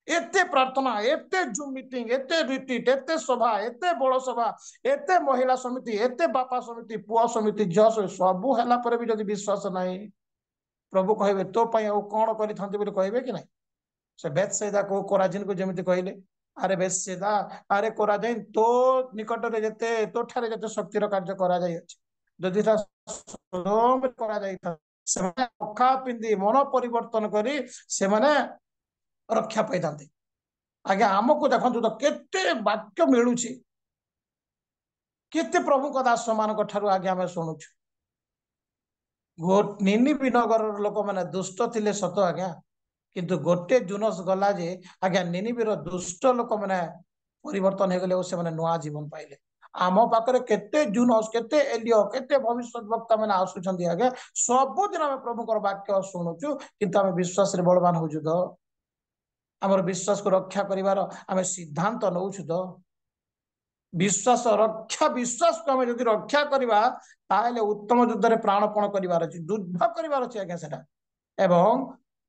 ଏତେ ପ୍ରାର୍ଥନା, ଏତେ ଜୁମ୍ ମିଟିଂ, ଏତେ ରିଟ୍ରିଟ୍, ଏତେ ସଭା, ଏତେ ବଡ ସଭା, ଏତେ ମହିଳା ସମିତି, ଏତେ ବାପା ସମିତି, ପୁଅ ସମିତି, ଝିଅ ସମିତି, ସବୁ ହେଲା ପରେ ବି ଯଦି ବିଶ୍ୱାସ ନାହିଁ, ପ୍ରଭୁ କହିବେ ତୋ ପାଇଁ ଆଉ କଣ କରିଥାନ୍ତି ବୋଲି କହିବେ କି ନାହିଁ? ସେ ବେତ୍ସାଇଦା କୋ କୋରାଜିନକୁ ଯେମିତି କହିଲେ, ଆରେ ବେତ୍ସାଇଦା, ଆରେ କୋରାଜିନ, ତୋ ନିକଟରେ ଯେତେ, ତୋ ଠାରେ ଯେତେ ଶକ୍ତିର କାର୍ଯ୍ୟ କରାଯାଇଅଛି, ଯଦି କରାଯାଇଥାଏ ସେମାନେ ଅଖା ପିନ୍ଧି ମନ ପରିବର୍ତ୍ତନ କରି ସେମାନେ ରକ୍ଷା ପାଇଥାନ୍ତି। ଆଜ୍ଞା ଆମକୁ ଦେଖନ୍ତୁ ତ କେତେ ବାକ୍ୟ ମିଳୁଛି, କେତେ ପ୍ରଭୁଙ୍କ ଦାସ ମାନଙ୍କ ଠାରୁ ଆଜ୍ଞା ଆମେ ଶୁଣୁଛୁ। ନିନିବି ନଗରର ଲୋକମାନେ ଦୁଷ୍ଟ ଥିଲେ ସତ ଆଜ୍ଞା, କିନ୍ତୁ ଗୋଟେ ଜୁନସ୍ ଗଲା ଯେ ଆଜ୍ଞା ନିନିବିର ଦୁଷ୍ଟ ଲୋକମାନେ ପରିବର୍ତ୍ତନ ହେଇଗଲେ ଓ ସେମାନେ ନୂଆ ଜୀବନ ପାଇଲେ। ଆମ ପାଖରେ କେତେ ଜୁନସ୍, କେତେ ଏଲିୟ, କେତେ ଭବିଷ୍ୟତ ବକ୍ତା ମାନେ ଆସୁଛନ୍ତି ଆଜ୍ଞା। ସବୁଦିନ ଆମେ ପ୍ରଭୁଙ୍କର ବାକ୍ୟ ଶୁଣୁଛୁ, କିନ୍ତୁ ଆମେ ବିଶ୍ୱାସରେ ବଳବାନ ହଉଛୁ ତ? ଆମର ବିଶ୍ୱାସକୁ ରକ୍ଷା କରିବାର ଆମେ ସିଦ୍ଧାନ୍ତ ନଉଛୁ ତ? ବିଶ୍ୱାସକୁ ଆମେ ଯଦି ରକ୍ଷା କରିବା ତାହେଲେ ଉତ୍ତମ ଯୁଦ୍ଧରେ ପ୍ରାଣପଣ କରିବାର ଅଛି, ଯୁଦ୍ଧ କରିବାର ଅଛି ଆଜ୍ଞା ସେଟା, ଏବଂ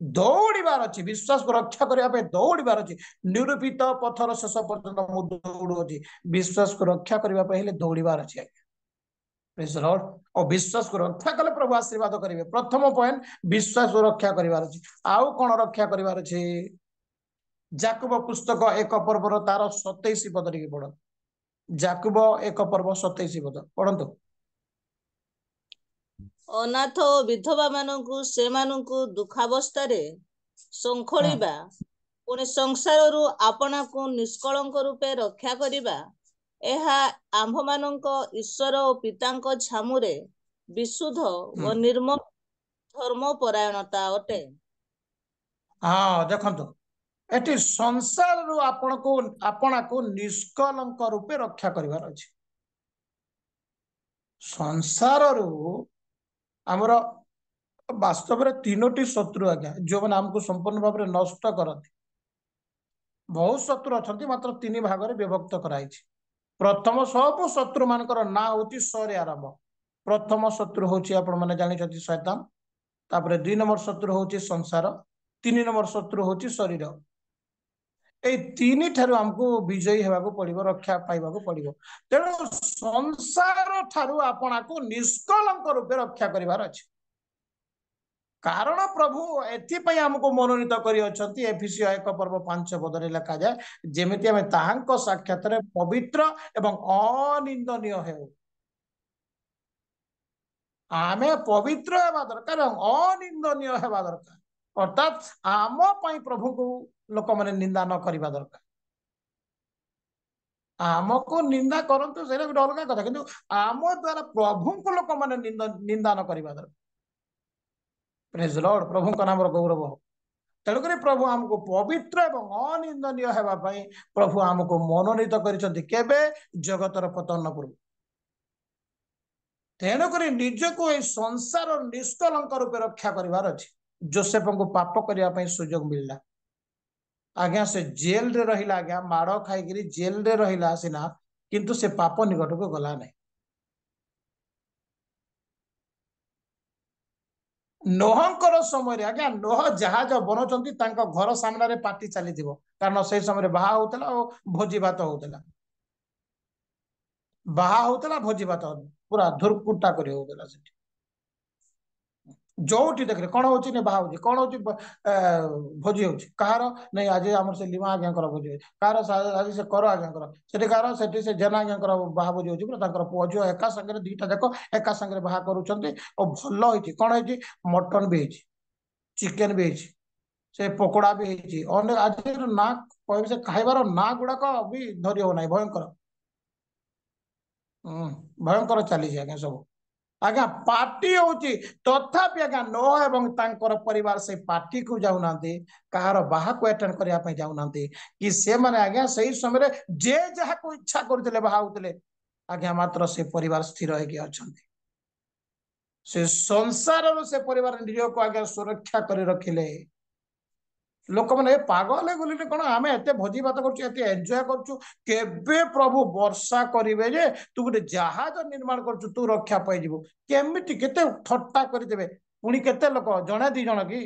ଦୌଡ଼ିବାର ଅଛି। ବିଶ୍ୱାସକୁ ରକ୍ଷା କରିବା ପାଇଁ ଦୌଡ଼ିବାର ଅଛି। ନିରୂପିତ ପଥର ଶେଷ ପର୍ଯ୍ୟନ୍ତ ମୁଁ ଦୌଡୁଅଛି। ବିଶ୍ୱାସକୁ ରକ୍ଷା କରିବା ପାଇଁ ହେଲେ ଦୌଡ଼ିବାର ଅଛି ଆଜ୍ଞା। ଆଉ ବିଶ୍ୱାସକୁ ରକ୍ଷା କଲେ ପ୍ରଭୁ ଆଶୀର୍ବାଦ କରିବେ। ପ୍ରଥମ ପଏଣ୍ଟ ବିଶ୍ୱାସକୁ ରକ୍ଷା କରିବାର ଅଛି। ଆଉ କଣ ରକ୍ଷା କରିବାର ଅଛି? ଯାକୁବ ପୁସ୍ତକ 1 ପର୍ବର ତାର 27 ପଦ ଟିକେ ପଢନ୍ତୁ। ଯାକୁବ 1 ପର୍ବ 27 ପଦ ପଢନ୍ତୁ। ଅନାଥ ଓ ବିଧବା ମାନଙ୍କୁ ସେମାନଙ୍କୁ ଦୁଃଖାବସ୍ଥାରେ ଶୃଙ୍ଖଳିବା, ପୁଣି ସଂସାରରୁ ଆପଣାକୁ ନିଷ୍କଳଙ୍କ ରୂପେ ରକ୍ଷା କରିବା, ଏହା ଆମ୍ଭମାନଙ୍କ ଈଶ୍ୱର ଓ ପିତାଙ୍କ ଛାମୁରେ ବିଶୁଦ୍ଧ ଓ ନିର୍ମଳ ଧର୍ମ ପରାୟଣତା ଅଟେ। ହଁ ଦେଖନ୍ତୁ, ଏଠି ସଂସାରରୁ ଆପଣାକୁ ନିଷ୍କଳଙ୍କ ରୂପେ ରକ୍ଷା କରିବାର ଅଛି। ସଂସାରରୁ ଆମର ବାସ୍ତବରେ 3ଟି ଶତ୍ରୁ ଆଜ୍ଞା, ଯୋଉମାନେ ଆମକୁ ସମ୍ପୂର୍ଣ୍ଣ ଭାବରେ ନଷ୍ଟ କରନ୍ତି। ବହୁତ ଶତ୍ରୁ ଅଛନ୍ତି, ମାତ୍ର 3 ଭାଗରେ ବିଭକ୍ତ କରାଯାଇଛି। ପ୍ରଥମ, ସବୁ ଶତ୍ରୁ ମାନଙ୍କର ନାଁ ହଉଛି ସରେ ଆରମ୍ଭ। ପ୍ରଥମ ଶତ୍ରୁ ହଉଛି ଆପଣ ମାନେ ଜାଣିଛନ୍ତି ଶୈତାନ, ତାପରେ 2 ନମ୍ବର ଶତ୍ରୁ ହଉଛି ସଂସାର, 3 ନମ୍ବର ଶତ୍ରୁ ହଉଛି ଶରୀର। ଏଇ 3 ଠାରୁ ଆମକୁ ବିଜୟୀ ହେବାକୁ ପଡିବ, ରକ୍ଷା ପାଇବାକୁ ପଡିବ। ତେଣୁ ସଂସାର ଠାରୁ ଆପଣଙ୍କୁ ନିଷ୍କଳଙ୍କ ରୂପେ ରକ୍ଷା କରିବାର ଅଛି। କାରଣ ପ୍ରଭୁ ଏଥିପାଇଁ ଆମକୁ ମନୋନୀତ କରିଅଛନ୍ତି। ଏଫେସୀୟ 1 ପର୍ବ 5 ପଦରେ ଲେଖାଯାଏ, ଯେମିତି ଆମେ ତାହାଙ୍କ ସାକ୍ଷାତରେ ପବିତ୍ର ଏବଂ ଅନିନ୍ଦନୀୟ ହେଉ। ଆମେ ପବିତ୍ର ହେବା ଦରକାର ଏବଂ ଅନିନ୍ଦନୀୟ ହେବା ଦରକାର। ଅର୍ଥାତ୍ ଆମ ପାଇଁ ପ୍ରଭୁଙ୍କୁ ଲୋକମାନେ ନିନ୍ଦା ନ କରିବା ଦରକାର। ଆମକୁ ନିନ୍ଦା କରନ୍ତୁ ସେଇଟା ଗୋଟେ ଅଲଗା କଥା, କିନ୍ତୁ ଆମ ଦ୍ୱାରା ପ୍ରଭୁଙ୍କୁ ଲୋକମାନେ ନିନ୍ଦା ନ କରିବା ଦରକାର। ପ୍ରେଜ୍ ଲର୍ଡ, ପ୍ରଭୁଙ୍କ ନାମର ଗୌରବ ହଉ। ତେଣୁକରି ପ୍ରଭୁ ଆମକୁ ପବିତ୍ର ଏବଂ ଅନିନ୍ଦନୀୟ ହେବା ପାଇଁ ପ୍ରଭୁ ଆମକୁ ମନୋନୀତ କରିଛନ୍ତି। କେବେ? ଜଗତର ପତନ ପୂର୍ବ। ତେଣୁକରି ନିଜକୁ ଏଇ ସଂସାର ନିଷ୍କଳଙ୍କ ରୂପେ ରକ୍ଷା କରିବାର ଅଛି। ଯୋସେଫଙ୍କୁ ପାପ କରିବା ପାଇଁ ସୁଯୋଗ ମିଳିଲା, आज्ञा से जेल रे रहिला आज्ञा माड़ खाई जेल रे रहिला सिना किंतु से पाप निकट को गला नहीं। नोहंकर समय आज्ञा नोह जहाज बनौछंती तांको घर सामने रे पार्टी चली कारण से समय बाहा होतला और भोजी भात होतला भोजी भात पूरा धुरकुटा करी होतला सेठी जोटी देखले कौन होची ने बाहा होची कौन होची भोजी होची कहार नहीं आज हमर से लिमा आज्ञा कर भोजी होची कहार आज से कर आज्ञा कर सेठी कहार सेठी से जना आज्ञा कर बाहा भोजी होची पूरा तांकर पुओ एका संगे दीटा जाक एका संगे बाहा करूछंती और भलो होची कौन होची मटन भी होची चिकन भी होची से पकोड़ा भी होची और आज ना कहबे से खाइबार ना गुडाक भी धरि हो नाही भयंकर भयंकर चली आज्ञा सब आज्ञा पार्टी होची तथापि आज्ञा नोह एवं तांकर परिवार से पार्टी को जाउना कहार बाहा को अटेंड करिया पे जाउना कि से माने आज्ञा सही समय जे जहा को इच्छा करथिले बाहा होतले आज्ञा मात्र से परिवार स्थिर होके अछंती से संसार से परिवार निज को आज्ञा सुरक्षा कर रखिले लोक मैंने पागल बोली कौन आम एत भोजी भात कर एंजॉय कर प्रभु वर्षा करेंगे जे तू गोटे जहाज निर्माण कर तू रक्षा पाई केमिति केते ठट्टा करदे पुणी केते लोक जड़े दी जन कि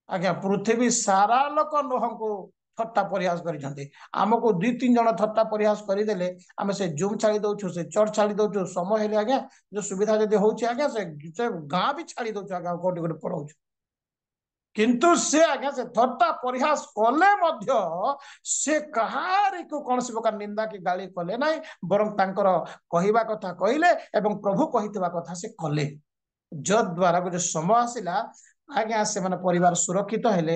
आज्ञा पृथ्वी सारा लोक नोह को ठट्टा परिहास कर आमको 2-3 जन ठट्टा परिहास करदे आम से जूम छाड़ी दौचु से चर्च छाड़ी दौचु समय हेले आज्ञा जो सुविधा जब हो आज्ञा से गाँ भी छाड़ी दौचु आज्ञा कोटी गोटे पढ़ाऊ किंतु से आज्ञा से थट्टा परिहास कले मध्य से कहार को कौन सी प्रकार निंदा की गाली कले ना बरं तांकर कहिबा कथा कहले एवं प्रभु कहितबा कथा से कले जद्वारा गोटे समय आसिला आज्ञा से माने परिवार सुरक्षित हेले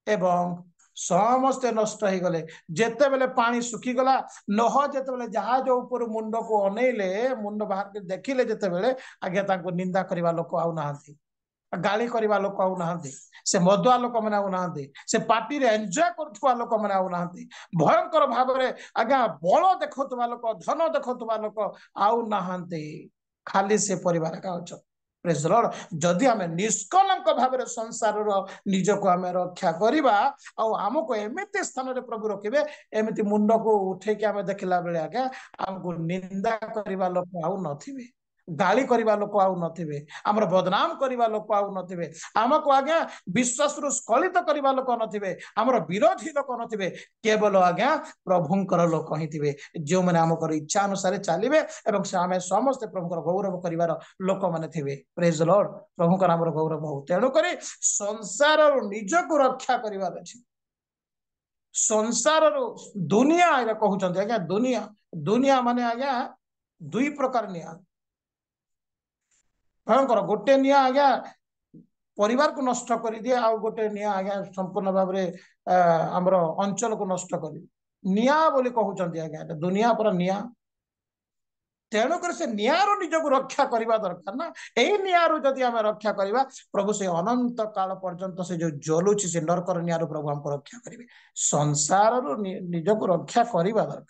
एवं समस्ते नष्ट हो गले जेते बेले पानी सुखी गला नोह जेते बेले जहाज ऊपर मुंड को अनेले मुंड बाहर के देखिले जेते बेले आज्ञा तांको निंदा करबा लोक आउ नाहंती गाली करबा लोक आउ नाहंती से मदुआ लोक मैंने आउ नाहंती से पार्टी रे एंजॉय करथुवा लोक मैंने आउ नाहंती भयंकर भाव रे आज्ञा बल देखुथुवा लोक धन देखुथुवा लोक आउ नाहंती खाली से परिवार का अछ प्रेज द लॉर्ड जदि हमें निष्कलंक भाव रे संसार रो निज को हमें रक्षा करबा आ हमको एमिति स्थान रे प्रभु रखिबे एमिति मुंड को उठे के हमें देखला बेले आज्ञा हमको निंदा करबा लोक आउ नथिबे गाली करबा लोक आउ नथिबे हमर बदनाम करबा लोक आउ नथिबे हमको आज्ञा विश्वास रु स्खलित करबा लोक नथिबे हमर विरोधी लोक नथिबे केवल आज्ञा प्रभुंकर लोक ही थिबे जो माने हमकर इच्छा अनुसार चलिबे एवं से हमें समस्त प्रभुंकर गौरव करिवार लोक माने थिबे प्रेज द लॉर्ड प्रभुंकर हमर गौरव हो तेणु करी संसार रु निज को रक्षा करिवार अछि संसार रु दुनिया आइरा कहउचंती आज्ञा दुनिया माने आज्ञा दुई प्रकार निया भयंकर गोटे निया आज्ञा परिवार को नष्ट कर दिए आ गोटे निया आज्ञा संपूर्ण भाव में आमर अंचल को नष्ट कर निया बोली कहउचंती आज्ञा दुनिया पर निया तेणुकर से नियारू निज को रक्षा करने दरकार ना यही नियारू जदि आम रक्षा करवा प्रभु से अनंत काल पर्यंत से जो जलुची से नरकर नियारू प्रभु हमको रक्षा करेंगे संसार निज को रक्षा करने दरकार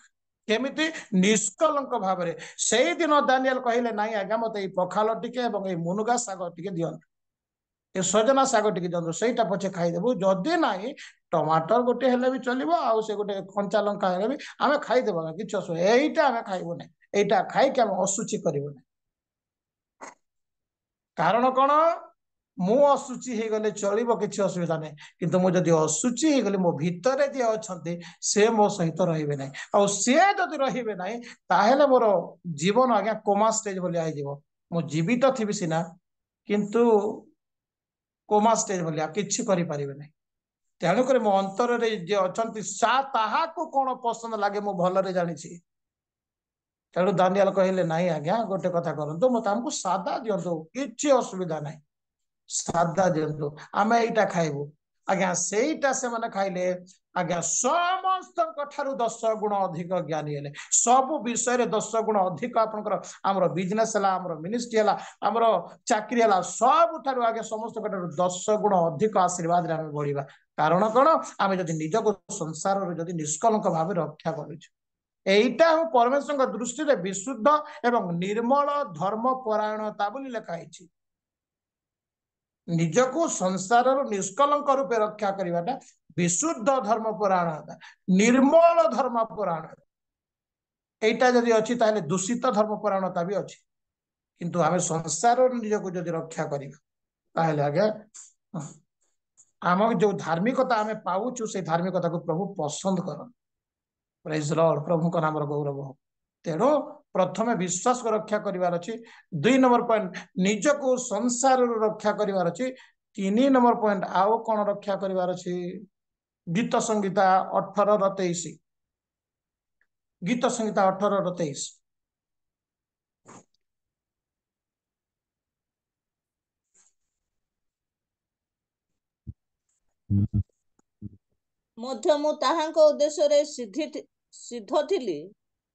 केमिति निष्कलंक भाव में से दिन दानिएल कहले नाई आज्ञा मत पखाल टिके मुनुगा शाग टिके दियंतु सजना शाग टिके दियंतु सेटा पछे खाईदेबु जदि नाई टमाटर गोटे हेले भी चलिबो आ से गोटे कंचा लंका हेले भी आमे खाईदेबो किछ असुविधा एइटा आमे खाइबो नै एइटा खाई के आमे असुचि करिबो नै कारण कोन मु असुचि हे गले चलिबो किछ असुविधा नै किंतु मु जदि असुचि हे गले मो भितरे जे अछंती से मो सहित रहिबे नै आ से जदि रहिबे नै ताहेले मोर जीवन आज्ञा कोमा स्टेज बोली आइ जीवो मु जीवित थिबि सिना किंतु कोमा स्टेज बोली आ किछ करि परिबे नै तेणु कर मो अंतर रे जे अछंती सा ताहा को कोन पसंद लागे मो भल रे जानि छी तेणु दानिएल कहले नाही आज्ञा गोटे कथा करंतु मत हमको सादा दियंतु किछ असुविधा नै सादा दियंतु आमे एटा खाइबु आज्ञा सेटा से माने खाइले आज्ञा समस्त ठारू 10 गुण अधिक ज्ञानी हेले सब विषय रे 10 गुण अधिक आपनकर हमरो बिजनेस हला हमरो मिनिस्ट्री हला हमरो चाकरी हला सब ठारू आज्ञा समस्त ठारू 10 गुण अधिक आशीर्वाद रे हम बढ़िबा कारण कोन आमे जदि निज को संसार रे जदि निष्कलंक भाव रक्षा करूछु एइटा हम परमेश्वर दृष्टि रे विशुद्ध एवं निर्मल धर्म परायणता बोली लिखा है निज को संसार निष्कलंक रूपे रक्षा करवाटा विशुद्ध धर्म परायणता निर्मल धर्म परायणता एटा जदि अच्छी ताहले दूषित धर्म परायणता भी अच्छी किंतु आमे संसार निजको जदि रक्षा करिबा ताहले आगे आम जो धार्मिकता आमे पाउछु से धार्मिकता को प्रभु पसंद करन प्रेज लॉर्ड प्रभु को नाम गौरव हो तेणु प्रथमे विश्वास को रक्षा करिवार अछि 2 नंबर पॉइंट निजको संसार रक्षा करिवार अछि 3 नंबर पॉइंट आओ कोन रक्षा करिवार अछि गीत संहिता 18 र 23 गीत संहिता 18 र 23 ମଧ୍ୟ ମୁଁ ତାହାଙ୍କ ଉଦ୍ଦେଶ୍ୟରେ ସିଦ୍ଧ ଥିଲି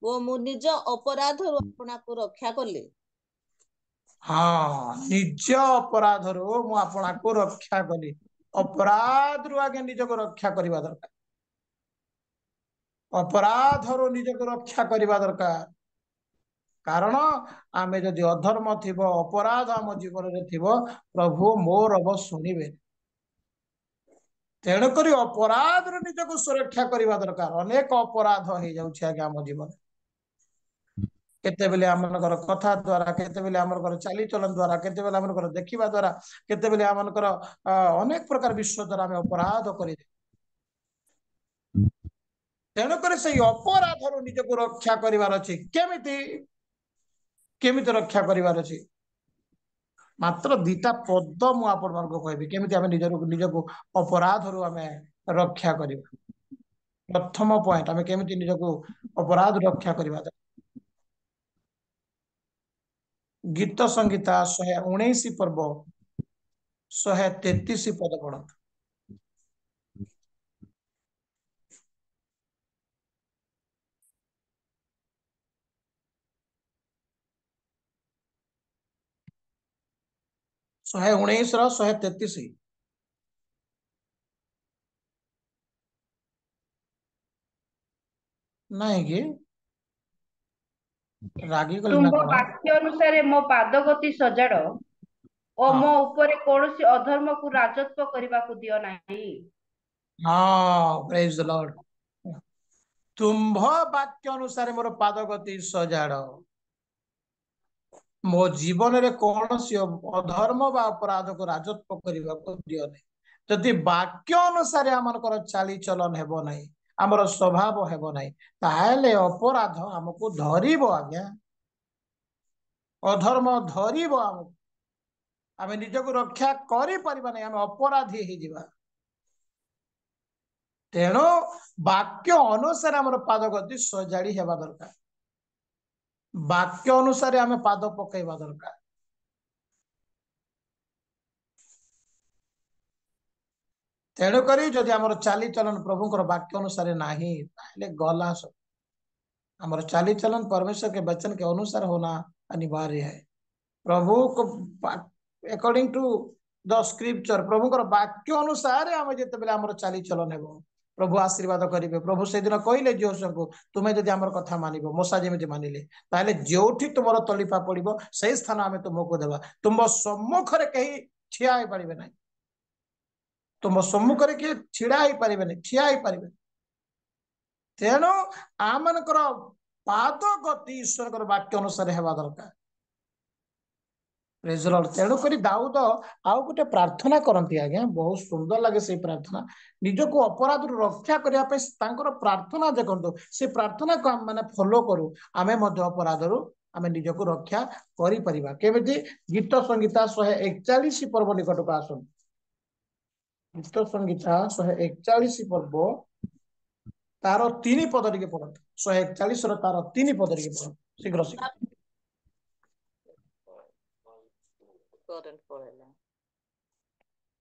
ଓ ମୁଁ ନିଜ ଅପରାଧରୁ ଆପଣଙ୍କୁ ରକ୍ଷା କଲି। हाँ निज अपराध रो मु आपना को रक्षा कली अपराध रो आगे निज को रक्षा करबा दरकार अपराध रो निज को रक्षा करबा दरकार कारण आमे जदि अधर्म थिबो अपराध आम जीवन रे थिबो प्रभु मोर अब सुनिबे तेणु करी अपराध रो निज को सुरक्षा करबा दरकार अनेक अपराध हो जाउछि आगे आम जीवन केते बेले आमनकर कथा द्वारा केते बेले आमनकर चाली चलन द्वारा केते बेले आमनकर देखिबा द्वारा केते बेले आमनकर अनेक प्रकार विश्व द्वारा आमे अपराध करि तेणु करे से अपराध रो निज को रक्षा करिवार अछि केमिति केमिति रक्षा करिवार अछि मात्र दीटा पद मु आपण मानको कहबी केमिति आमे निज को अपराध रो आमे रक्षा करिबा प्रथम पॉइंट आमे केमिति निज को अपराध रक्षा करिबा गीत संहिता 119 पर्व 133 पद पढ़ 119 र 133 नहीं कि रागी कली ना ତୁମ୍ଭ कोन ବାକ୍ୟ ଅନୁସାରେ ମୋ ପାଦ ଗତି ସଜାଡ ଓ हाँ ମୋ ଉପରେ କୌଣସି ଅଧର୍ମକୁ ରାଜତ୍ୱ କରିବାକୁ ଦିଅ ନାହିଁ। हाँ प्रेज द लॉर्ड तुम्भ वाक्य अनुसार मोर पाद गति सजाड़ मो जीवन रे कौनसी अधर्म बा अपराध को राजत्व करने को दियो नहीं जदि वाक्य अनुसार आमनकर चाली चलन हेबो नहीं आमर स्वभाव हेबो नहीं ताहले अपराध हमको धरिबो आज्ञा अधर्म धरिबो हमको आमे निजको रक्षा करि परिबा नहीं आमे अपराधी हे जिबा तेणु वाक्य अनुसार आमर पाद गति सजाड़ी हेबा दरकार वाक्य अनुसार आमे पाद पकेबा दरकार तेणु करी जदि आमर चाली चलन प्रभुଙ୍କର वाक्य अनुसार नाही ताहले गला सब आमर चाली चलन परमेश्वर के वचन के अनुसार होना अनिवार्य है प्रभु को अकॉर्डिंग टू द स्क्रिप्चर प्रभुଙ୍କର वाक्य अनुसार आमे जते बेले आमर चाली चलन हेबो प्रभु आशीर्वाद करिवे प्रभु से दिन कहले जोशर को तुमे जदि आमर कथा मानिबो मोसा जेमिति मानिले ताहले जेउठी तुमर तलिपा पड़िबो सेही स्थान आमे तुमको देबा तुम सम्मुख रे कहीं ठिया होई परिबे नाही तुम सम्मुख रे के छिड़ा होई परिबे नाही ठिया होई परिबे तेणु आमनकर पाद गति ईश्वर वाक्य अनुसार हेबा दरकार प्रेज लॉर्ड तेणु करी दाऊद आउ गोटे प्रार्थना करती आज्ञा बहुत सुंदर लगे से प्रार्थना निजको अपराध रक्षा करने पे तांकर प्रार्थना देखो से प्रार्थना को आम माने फॉलो करू आमे मध्य अपराध रु आमे निजको रक्षा करि परिबा केमिति गीत संहिता 141 पर्व निकट को आसन गीत संहिता 141 पर्व तार 3 पद टिके पढ़त 141 रो तार 3 पद टिके पढ़त शीघ्र शीघ्र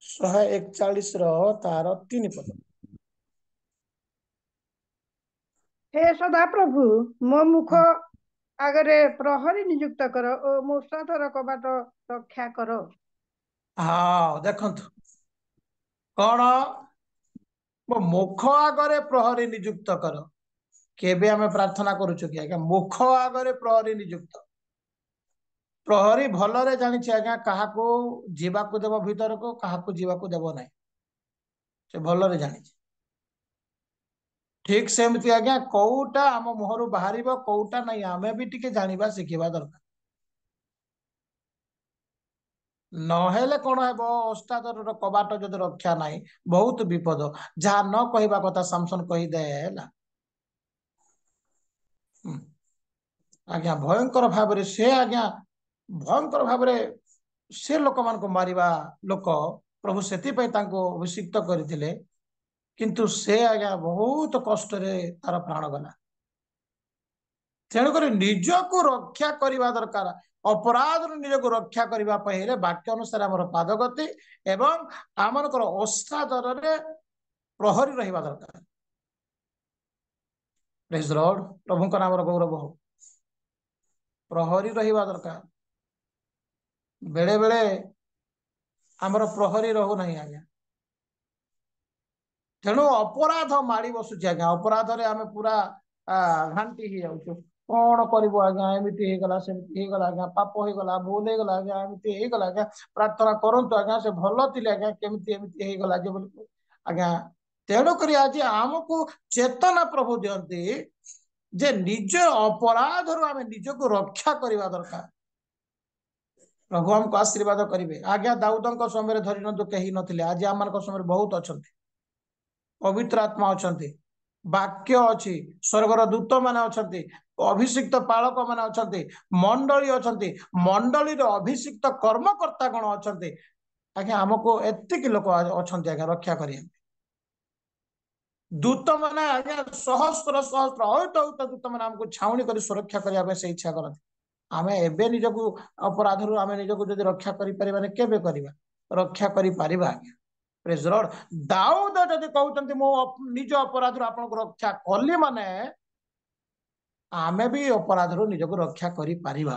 141 रो तार 3 पद हे सदा प्रभु मो मुख आगरे प्रहरी नियुक्त कर ओ मो सदर कबाट रक्षा कर हाँ देखंतु कौन मो मुख आगरे प्रहरी नियुक्त कर केबे आमे प्रार्थना करूछु कि आज्ञा मुख आगरे प्रहरी नियुक्त प्रहरी भलरे जानिछि आज्ञा काहाको जीवाको देव भीतर को काहाको जीवाको देव नाही से भलरे जानिछि ठीक सेमती आज्ञा कोउटा आम मुहरु बाहरिबो कोउटा नहीं आमे भी टिके जानिबा शिखिबा दरकार नहेले कौन हेबो ओस्तादर कबाट जदि रक्षा नहीं बहुत विपद जहाँ न कहवा कथा सामसन कही दे हैला आज्ञा भयंकर भाव से आज्ञा भयंकर भाव से लोक मान को मारिबा लोक प्रभु सेति पई तांको अभिषिक्त करथिले किंतु से आज्ञा बहुत कष्ट रे तार प्राण गला तेणुक निज को रक्षा करने दरकार अपराध निज को रक्षा करने वाक्य अनुसार आम पादगति एवं आमर ओस्तादर प्रहरी रहा दरकार प्रेज लॉर्ड प्रभु नाम गौरव हो प्रहरी रहा दरकार बेले बेले आमर प्रहरी रहू ना आज्ञा तेणु अपराध माड़ी बसुची आज्ञा अपराध रे आमे पूरा घांटी ही जाउछु कौन करिबो आज्ञा एमिति हे गला सेमिति हे गला आज्ञा पाप हे गला भूल हे गला आज्ञा एमिति हे गला आज्ञा प्रार्थना करंतु आज्ञा से भलो थिले आज्ञा केमिति एमिति हे गला जे बोली आज्ञा तेणु करी आज आमको चेतना प्रभु दियंती जे निज अपराध रो आमे निज को रक्षा करबा दरकार प्रभु हमको आशीर्वाद करिवे आज्ञा दाऊदଙ୍କ समय रे धरि न केही नथिले आज आमनको समय बहुत अछंती पवित्र आत्मा अछंती वाक्य अच्छी स्वर्गर दूत मान अछंती अभिषिक्त पालक मान अछंती मंडली अछंती मंडली रो अभिषिक्त कर्मकर्ता गण अछंती आज्ञा हमको एतिक लोक अछंती आज्ञा रक्षा करिया दूत माने आज्ञा सहस्र सहस्र अयुत अयुत दूत माने हमको छाउनी करी सुरक्षा करिया पे से इच्छा करत आमे एबे निजको अपराध रु आमे निजको जदि रक्षा करि परिबाने केबे करिबा रक्षा करि परिबा आज्ञा प्रेज लॉर्ड दाऊद जदि कहउचंती मो निज अपराध रु आपन को रक्षा कली माने आमे भी अपराध रु निजको रक्षा करि परिबा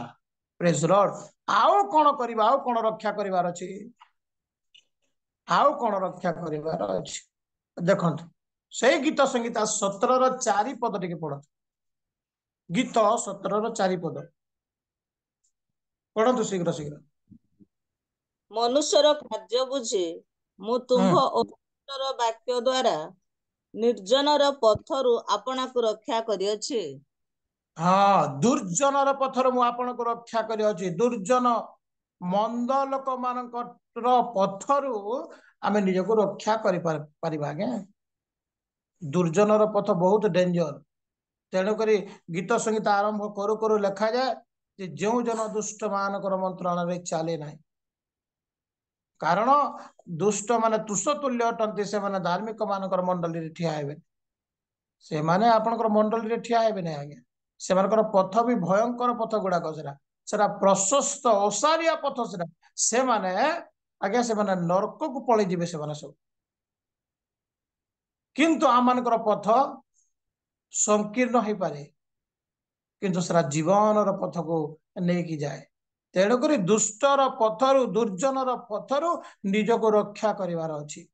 प्रेज लॉर्ड आउ कोन करिबा आउ कोन रक्षा करिवार अछि आउ कोन रक्षा करिवार अछि देखंतु से गीत संगीता 17 रो 4 पद टिके पढत गीत 17 रो 4 पद पढंतु शीघ्र शीघ्र मनुष्यर कार्य बुझे मु तुम्भ और वाक्य द्वारा निर्जनर पथरु आपना को रक्षा करियछि हाँ दुर्जनर पथर मु आपन को रक्षा करियछि दुर्जन मंद लोक मानकर पथरु आमे निज को रक्षा करि परिबा गे दुर्जनर पथ बहुत डेंजर तेणु करी गीत संगीत आरंभ करू करू लिखा जाए जे जो जन दुष्ट मानकर मंत्रणा रे चले नाही कारण दुष्ट माने तुष्यतुल्य अटंती से माने धार्मिक मानकर मंडली रे ठिया हेबे से माने आपनकर मंडली रे ठिया हेबे नै आगे से मानकर पथ भी भयंकर पथ गुडा सेरा प्रशस्त ओसारिया पथ से माने आगे से माने नरक को पळि जिवे से माने सब किंतु आमानकर पथ संकीर्ण हो पारे किंतु सारा जीवन पथ को नहीं जाए तेणुक दुष्टर पथरु दुर्जनर पथरु निज को रक्षा करिवार अछि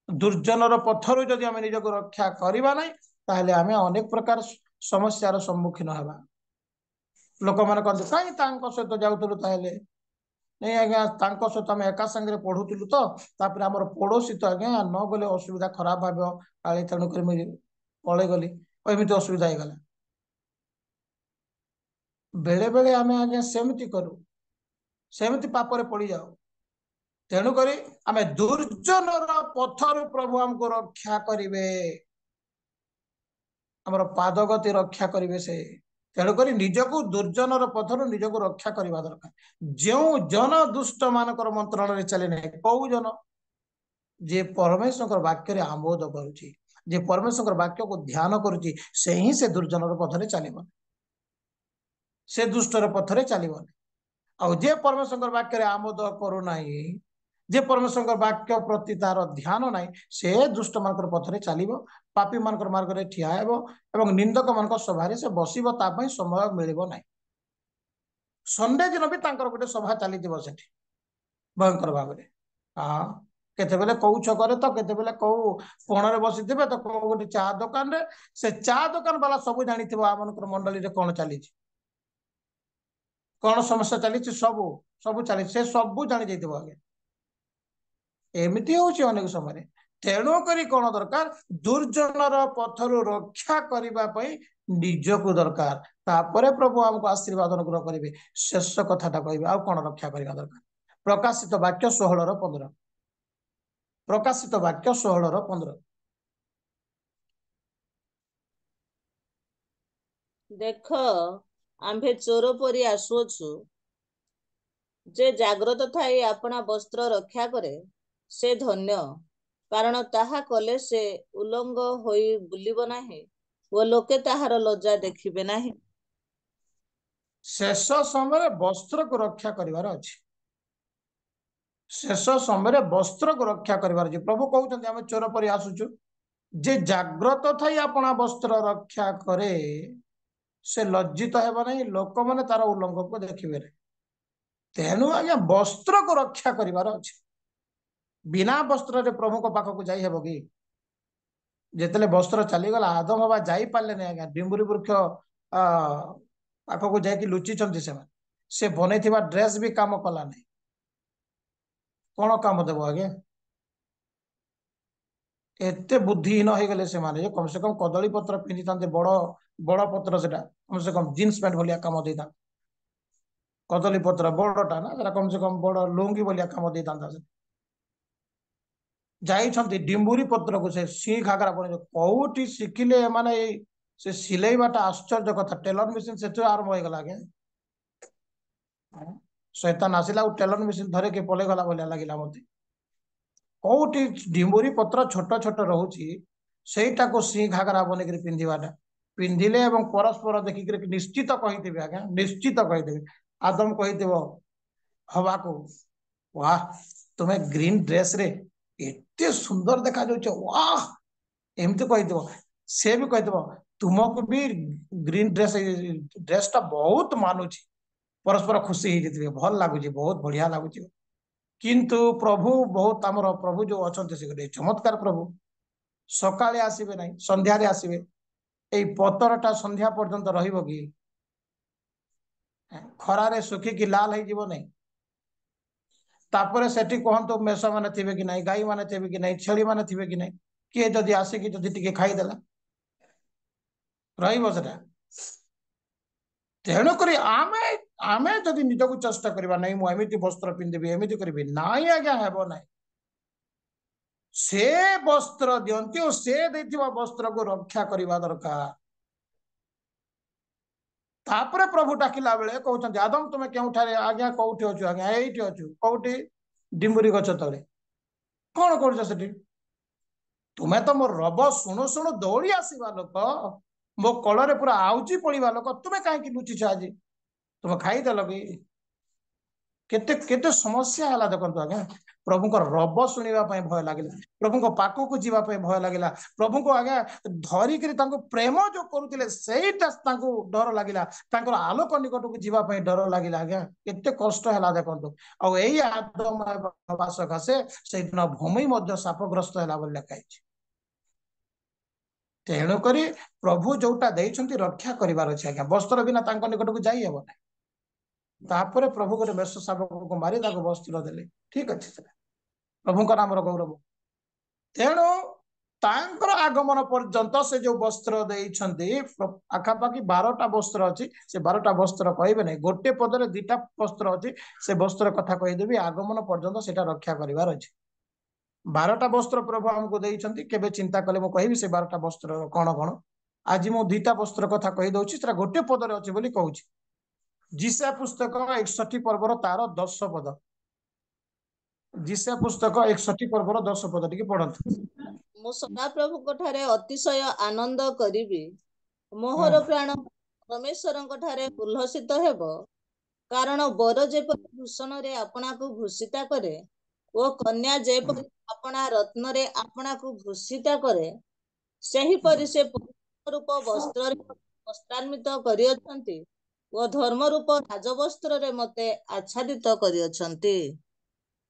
दुर्जनर पथरु जदि आमे निज को रक्षा करिबा नै ताहले आमे अनेक प्रकार समस्यार सम्मुखीन हेबा लोक माने कहते काई तांको सहित जाउतलु ताहले नहीं आज्ञा तांको सहित आमे एका संगे पढुतलु तो तापर हमर पड़ोसी तो आज्ञा न गले असुविधा खराब भाबो काले तेणुक पळे गली एमिति असुविधा हे गला बेले बेले आमे आज्ञा सेमति करू सेमति पापरे पड़ी जाओ तेणु करी आमे दुर्जनर पथरु प्रभु हमको रक्षा करिवे हमर पादगति रक्षा करिवे से तेणु करी निजको दुर्जनर पथरु निजको रक्षा करबा दरकार जो जन दुष्ट मानकर मंत्रण रे चले नै कौ जन जे परमेश्वर वाक्य रे आमोद करूची जे परमेश्वर वाक्य को ध्यान करूची से ही से दुर्जनर पथरे चलिबो से दुष्टर पथरे चलिबो आ जे परमेश्वर वाक्य रे आमोद करू नाही जे परमेश्वर वाक्य प्रति तार ध्यान नाही से दुष्ट मानकर पथरे चलिबो पापी मानकर मार्ग रे ठिया हेबो एवं निंदक मानकर सभा रे से बसिबो ता पई समय मिलिबो नाही संडे दिन भी तांकर गोटे सभा चली दिबो सेठी भयंकर भाव रे हां केते बेले कौ छकरे तो केते बेले कौ कोणरे बसिथिबे तो कौ गोटे चा दुकान रे से चा दुकान वाला सब जानिथिबो आमनकर मंडली रे कोन चली कौन समस्या चली सबू सबू चली से सबू जानी जाइथिबो आगे एमिति होछि अनेक समय तेणु करी कौन दरकार दुर्जनर पथरु रक्षा करबा पई निजको दरकार तापरे प्रभु हमको आशीर्वाद अनुग्रह करेंगे शेष कथाटा कहबे आ कौन रक्षा करबा दरकार प्रकाशित वाक्य 16:15 प्रकाशित वाक्य 16:15 देख आम्भे चोर परी आसुअछु जे जाग्रत थाई अपना वस्त्र रक्षा करे से धन्य कारण ताहा कले से उल्लंघ होई बुलिब नाही वो लोके ताहार लज्जा देखिबे नाही शेष समय वस्त्र को रक्षा करिवार अछि शेष समय वस्त्र को रक्षा करिवार अछि प्रभु कहउछन्ति हम चोर परी आसुछु जे जाग्रत थाई अपना वस्त्र रक्षा करे से लज्जित हेबा नहीं लोक माने तार उल्लंघ को देखिबे तेणु आज्ञा वस्त्र को रक्षा करिवार अछि बिना वस्त्र रे प्रभु को पाख को जाई हेबो कि जेतले वस्त्र चली गला आदम हवा जाई पाले नहीं आज्ञा डिम्बुरी वृक्ष पाख को जाई कि लुचि चंती से बनेथिबा ड्रेस भी काम कला नहीं कौन काम देव आगे एते बुद्धिहीन हो गले से माने कम से कम कदली पत्र पिंधि तांते बड़ बड़ पत्र सेटा कम से कम जीन्स पैंट भलिया काम देता कदली पत्र बड़टा ना जरा कम से कम बड़ लुंगी भलिया काम देता जाइछन्ति डिम्बुरी पत्र को से सी घाघरा बने कोउटी शिखिले माने से सिलेइबाटा आश्चर्य कथा टेलर मशीन से आरंभ हो गला आगे शैतान आसिला टेलर मशीन धरे के पले गला भलिया लागिला मते कोउटी डिम्बुरी पत्र छोट छोट रहउची सेटा को सी घाघरा बने के पिंधिबाटा पिंधिले एवं परस्पर देखिक निश्चित कहिदेबे आज्ञा निश्चित कहिदेबे आदम कहिदेबो हवा को वाह तुम्हें ग्रीन ड्रेस रे एते सुंदर देखा जाउछ वाह एमते कहिदेबो से भी कहिदेबो तुमको भी ग्रीन ड्रेस टा बहुत मानुची परस्पर खुशी ही जतिबे भल लागुची बहुत बढ़िया लागुची किंतु प्रभु बहुत आमर प्रभु जो अछंते से गोटे चमत्कार प्रभु सकाळे आसीबे नहीं संध्या रे आसीबे एई पतरटा संध्या पर्यंत रहिबो कि खरारे सुखी कि लाल है जीवो नहीं तापरे सेठी कहंतो मेष माने थिबे कि नहीं गाई माने थिबे कि नहीं छेली माने थिबे कि नहीं किए जदि आसे कि जदि टिके खाई देला रहिबो सेटा तेणु करी आमे आमे जदि निजको चेष्टा करबा नहीं मु एमिति वस्त्र पिंदिबी एमिति करबी नाही आज्ञा हेबो नहीं से वस्त्र दियंती और से देथिबा वस्त्र को रक्षा करबा दरकार तापरे प्रभु डाकिला बेले कहउछन्ति आदम तुमे केउठारे आज्ञा कोउठी अछु आज्ञा एइठी अछु कोउठी डिम्बुरी गछ तळे कोन करछ सेठी तुमे तो मोर रब सुनु सुनु दौड़ी आसीबा लोक मो कलरे पूरा आउची पड़िबा लोक तुमे काहे कि लुचिछ आजी तुमे खाई देलो कि केते केते समस्या हला देखंतु आज्ञा प्रभु को रब सुनिबा पय भय लागिला प्रभु को पाको को जीवा पय भय लागिला प्रभु को आज्ञा धरी करी तांको प्रेम जो करूतिले सेईटा तांको डर लागिला तांको आलोक निकट को जीवा पय डर लागिला आज्ञा केते कष्ट हला देखंतु आ एई आदम वास घासे सेदिन भूमि मध्य शापग्रस्त हला बोल लिखाइछि तेणु करी प्रभु जोटा देइछन्ति रक्षा करिवार अछि आज्ञा वस्त्र बिना तांको निकट को जाई हेबो नै तापरे प्रभु को बेश शावक को मारी ताको वस्त्र देले ठीक अछि प्रभु का नाम गौरव तेणु तांकर आगमन पर्यंत से जो वस्त्र देइछन्ति आखापाखी 12टा वस्त्र अछि से 12टा वस्त्र कहबे नै गोटे पदरे 2टा वस्त्र अछि से वस्त्र कथा कहि देबी आगमन पर्यंत सेटा रक्षा करिवार अछि 12टा वस्त्र प्रभु हमको देइछन्ति केबे चिंता कले मो कहिबी से 12टा वस्त्र कोन कोन आज मो 2टा वस्त्र कथा कहि दउछि सेटा गोटे पदरे अछि बोली कहउछि जिसा पुस्तक 61 पर्वर तार 10 पद जिसा पुस्तक 61 पर्वर 10 पद टिके पढंतु मु सदा प्रभु कोठारे अतिशय आनंद करिबी मोहर प्राण परमेश्वरଙ୍କ ठारे उल्लसित हेबो कारण बर जेपरि भूषण रे आपना को भूषिता करे ओ कन्या जेपरि आपना रत्न रे आपना को भूषिता करे सेही परि से रूप वस्त्र रे वस्त्रान्वित करियछन्ति ओ धर्म रूप राजवस्त्र रे मते आच्छादित करियछन्ति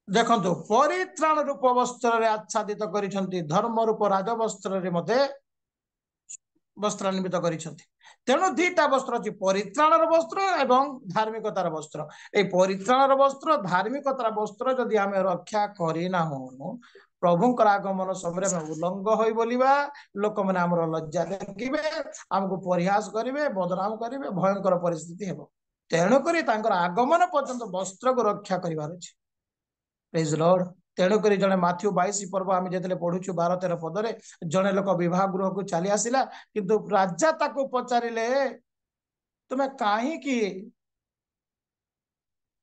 देखंतु परित्राण रूप वस्त्र रे आच्छादित करिछन्ति धर्म रूप राजवस्त्र रे मते वस्त्रान्वित करिछन्ति तेणु 2टा वस्त्र अछि परित्राणर वस्त्र एवं धार्मिकतार वस्त्र ए परित्राणर वस्त्र धार्मिकतार वस्त्र जदि हमें रक्षा करिना हो प्रभुंकर आगमन समय उलंग हो बोलिबा लोक मैंने आमर लज्जा देखिबे आमको परिहास करेंगे बदनाम करेंगे भयंकर परिस्थिति हेबो तेणुक आगमन पर्यंत वस्त्र को रक्षा करार अच्छे प्रेज लॉर्ड तेणुक जड़े माथ्यू 22 पर्व आम जो पढ़ुचु 12-13 पदरे जड़े लोक विवाह गृह को चली आसला किंतु राजा ताको पचारिले तुम्हें कहीं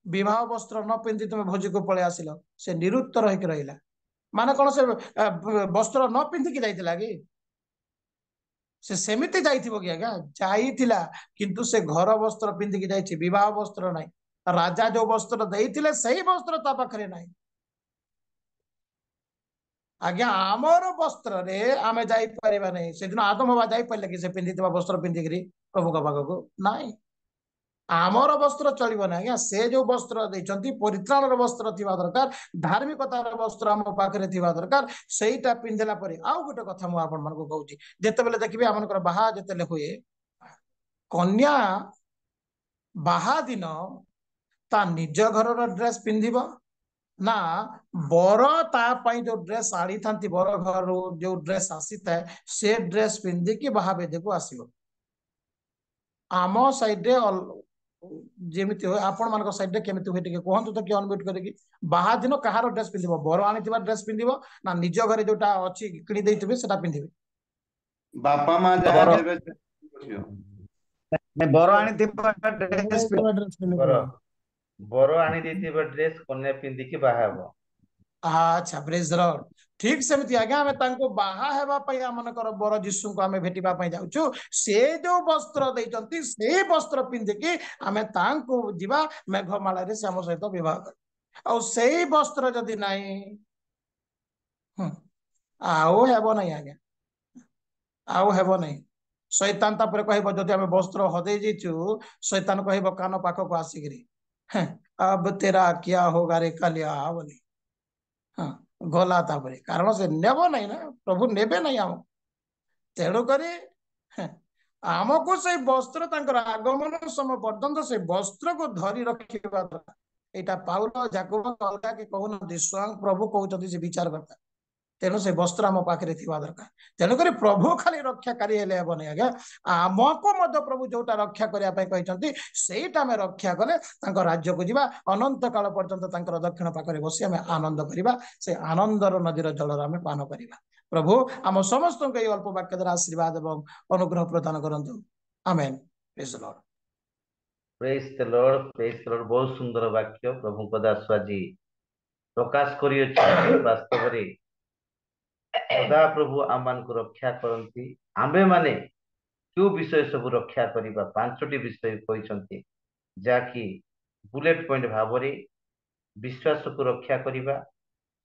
विवाह वस्त्र न पिंधि तुम्हें भोजी को पलि आसिल से निरुत्तर होकर रहा माने कौन से वस्त्र न पिंधिकी जाइतिला कि से सेमिति जाइथिबो कि आज्ञा जाइथिला किंतु से घर वस्त्र पिंधिकी जाइछि विवाह वस्त्र नाही राजा जो वस्त्र देइथिले सही वस्त्र ता पाखरे नाही आज्ञा आमर वस्त्र रे आमे जाई परिबा नहीं से दिन आदम बाबा जाई पड़ले कि से पिंधिथिबा वस्त्र पिंधिकरी प्रभु का पाखको नाही आमर वस्त्र चलिबो ना आज्ञा से जो वस्त्र देइचंती परित्राणर वस्त्र थिबा दरकार धार्मिकतार वस्त्र आम पाखरे थिबा दरकार सेईटा पिंधला परे आ गोटे कथा मु आपन मानको कहूची जेते बेले देखिबे आमनकर बाहा जेतेले हुए कन्या बाहा दिन ता निज घरर ड्रेस पिंधिबो ना बर ता पई जो ड्रेस आड़ी थांती बर घर जो ड्रेस आसी थाए से ड्रेस पिंधि कि बाहा बेदे को आसीबो आम साइड रे जेमिति हो आपण मान साइड रे केमिति होय टिके कहंतु तो कि अनम्यूट करके बाहा दिन कहार ड्रेस पिंधिबो बर आनिथिबा ड्रेस पिंधिबो ना निज घरे जोटा अछि किणी देइथिबे सेटा पिंधिबे बापा मां जहा देबे ने बर आनिथिबा ड्रेस बर बर आनी देथिबा ड्रेस कन्या पिंधि कि बाहा हबो अच्छा प्रेज द लॉर्ड ठीक सेमती आज्ञा आमे तांको बाहा हेबा पई आमनकर बर जिसु को आमे भेटिबा पई जाउछु से जो वस्त्र दैचंती से वस्त्र पिंधि कि आमे तांको जिबा मेघमाला रे श्याम सहित विवाह कर आ सेही वस्त्र जदि नाही आउ हेबो नाही आज्ञा आउ हेबो नाही शैतान तापर कहबो जदि आमे वस्त्र हदै जिचु शैतान कहबो कान पाखो को आसीगिरी अब तेरा क्या होगा रे कालिया बोली हाँ गला तापरे कारण से नेब नहीं ना प्रभु नेबे नहीं आम तेणु करी आमको से वस्त्र तांकर आगमन समय पर्यंत से वस्त्र को धरी रखिबा एटा पाउल जाकोब अलगा के कहउना स्वयं प्रभु कहउछथि से विचार करता तेणु से वस्त्र आम पाखे थिबा दरकार तेणु करी प्रभु खाली रक्षाकारी हेले हेब नहीं आज्ञा आमको मध्य प्रभु जोटा रक्षा करिया पई कहचंती सेटा आमे रक्षा कले तांकर राज्य को जिबा अनंत काल पर्यंत तांकर दक्षिण पाखरे बसी आमे आनंद करिबा से आनंदर नदीर जल आमे पान करिबा प्रभु आम समस्त को अल्प वाक्य द्वारा आशीर्वाद एवं अनुग्रह प्रदान करंतु आमेन praise the Lord praise the Lord बहुत सुंदर वाक्य प्रभु को दास आज प्रकाश करियो वास्तव रे सदा प्रभु आमान को रक्षा करती आमे माने क्यों विषय सब रक्षा करिबा 5टी विषय कहते जाकि बुलेट पॉइंट भाव रे विश्वास को रक्षा करिबा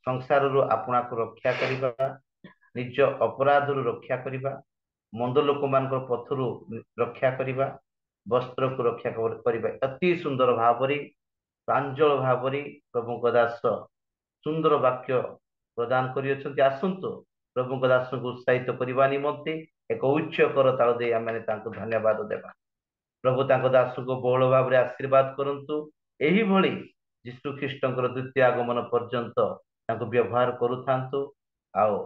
संसार रो आपना को रक्षा करिबा निज अपराध रो रक्षा करिबा मंद लोक मान पथरु रक्षा करिबा वस्त्र को रक्षा करिबा अति सुंदर भाव रे प्रांजल भाव रे प्रभु को दास सुंदर वाक्य प्रदान करियछन्ति आसंतो प्रभु को दास को उत्साहित करबा निमंते एक उच्च कर ताल दे आमे तांको धन्यवाद देबा प्रभु तांको दास को बहुल भाव रे आशीर्वाद करंतु एही भली यीशु ख्रीष्टंकर द्वितीय आगमन पर्यंत तांको व्यवहार करूथांतु आओ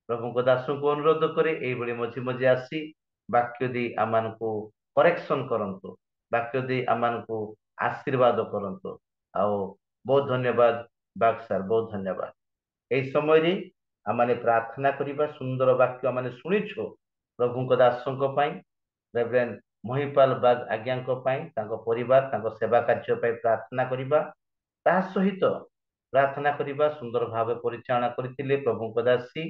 प्रभु को दास को अनुरोध करे एही भली मझी मझी आसी वाक्य दे आमान को करेक्शन करंतु वाक्य दे आमान को आशीर्वाद करंतु आओ बहुत धन्यवाद बाग सर बहुत धन्यवाद एही समय रे आमाने प्रार्थना करिबा सुंदर वाक्य आमाने सुनिछो प्रभु को दासंको पई रेवरेंड महिपाल बाग आज्ञांको पई तांको परिवार तांको सेवा कार्य पई प्रार्थना करिबा ता सहित प्रार्थना करिबा सुंदर भाव परिचालना करथिले प्रभु को दासी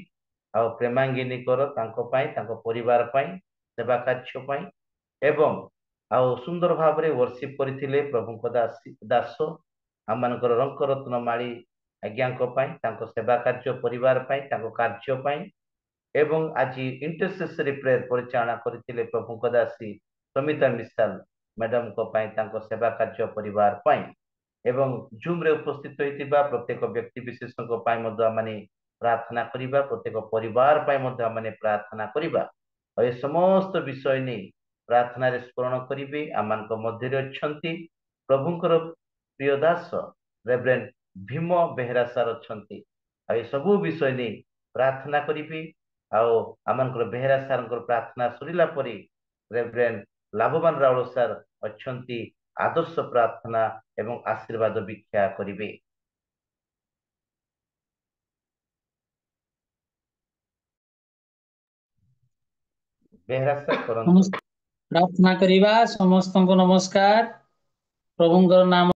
आ प्रेमांगिनी कर तांको पई तांको परिवार पई सेवा कार्य पई एवं आ सुंदर भाव रे वर्शिप करथिले प्रभु को दास आमानकर रंक रत्न माळी आज्ञांको पई तांको सेवा कार्य परिवार पई तांको कार्य पई एवं आज इंटरसेसरी प्रेयर परिचालना करथिले प्रभु को दासी समिता मिसाल मैडम को पई तांको सेवा कार्य परिवार पई एवं जूम रे उपस्थित होइतिबा प्रत्येक व्यक्ति विशेष को पई मध्य माने प्रार्थना करिबा प्रत्येक परिवार पई मध्य माने प्रार्थना करिबा और ए समस्त विषय नै प्रार्थना रे स्मरण करिबे आमान को मध्य रे अछंती प्रभुंकर प्रिय दास रेवरेंड भीम बेहरा सर अछंती आ सबू विषय नहीं प्रार्थना करी आमर बेहेरा सार प्रार्थना सरिला परी रेवरेंड लाभवान राउल सार अच्छी आदर्श प्रार्थना एवं आशीर्वाद भिक्षा करिवे। बेहेरा सार करंतु। प्रार्थना करिबा। समस्त को नमस्कार। प्रभुंकर नाम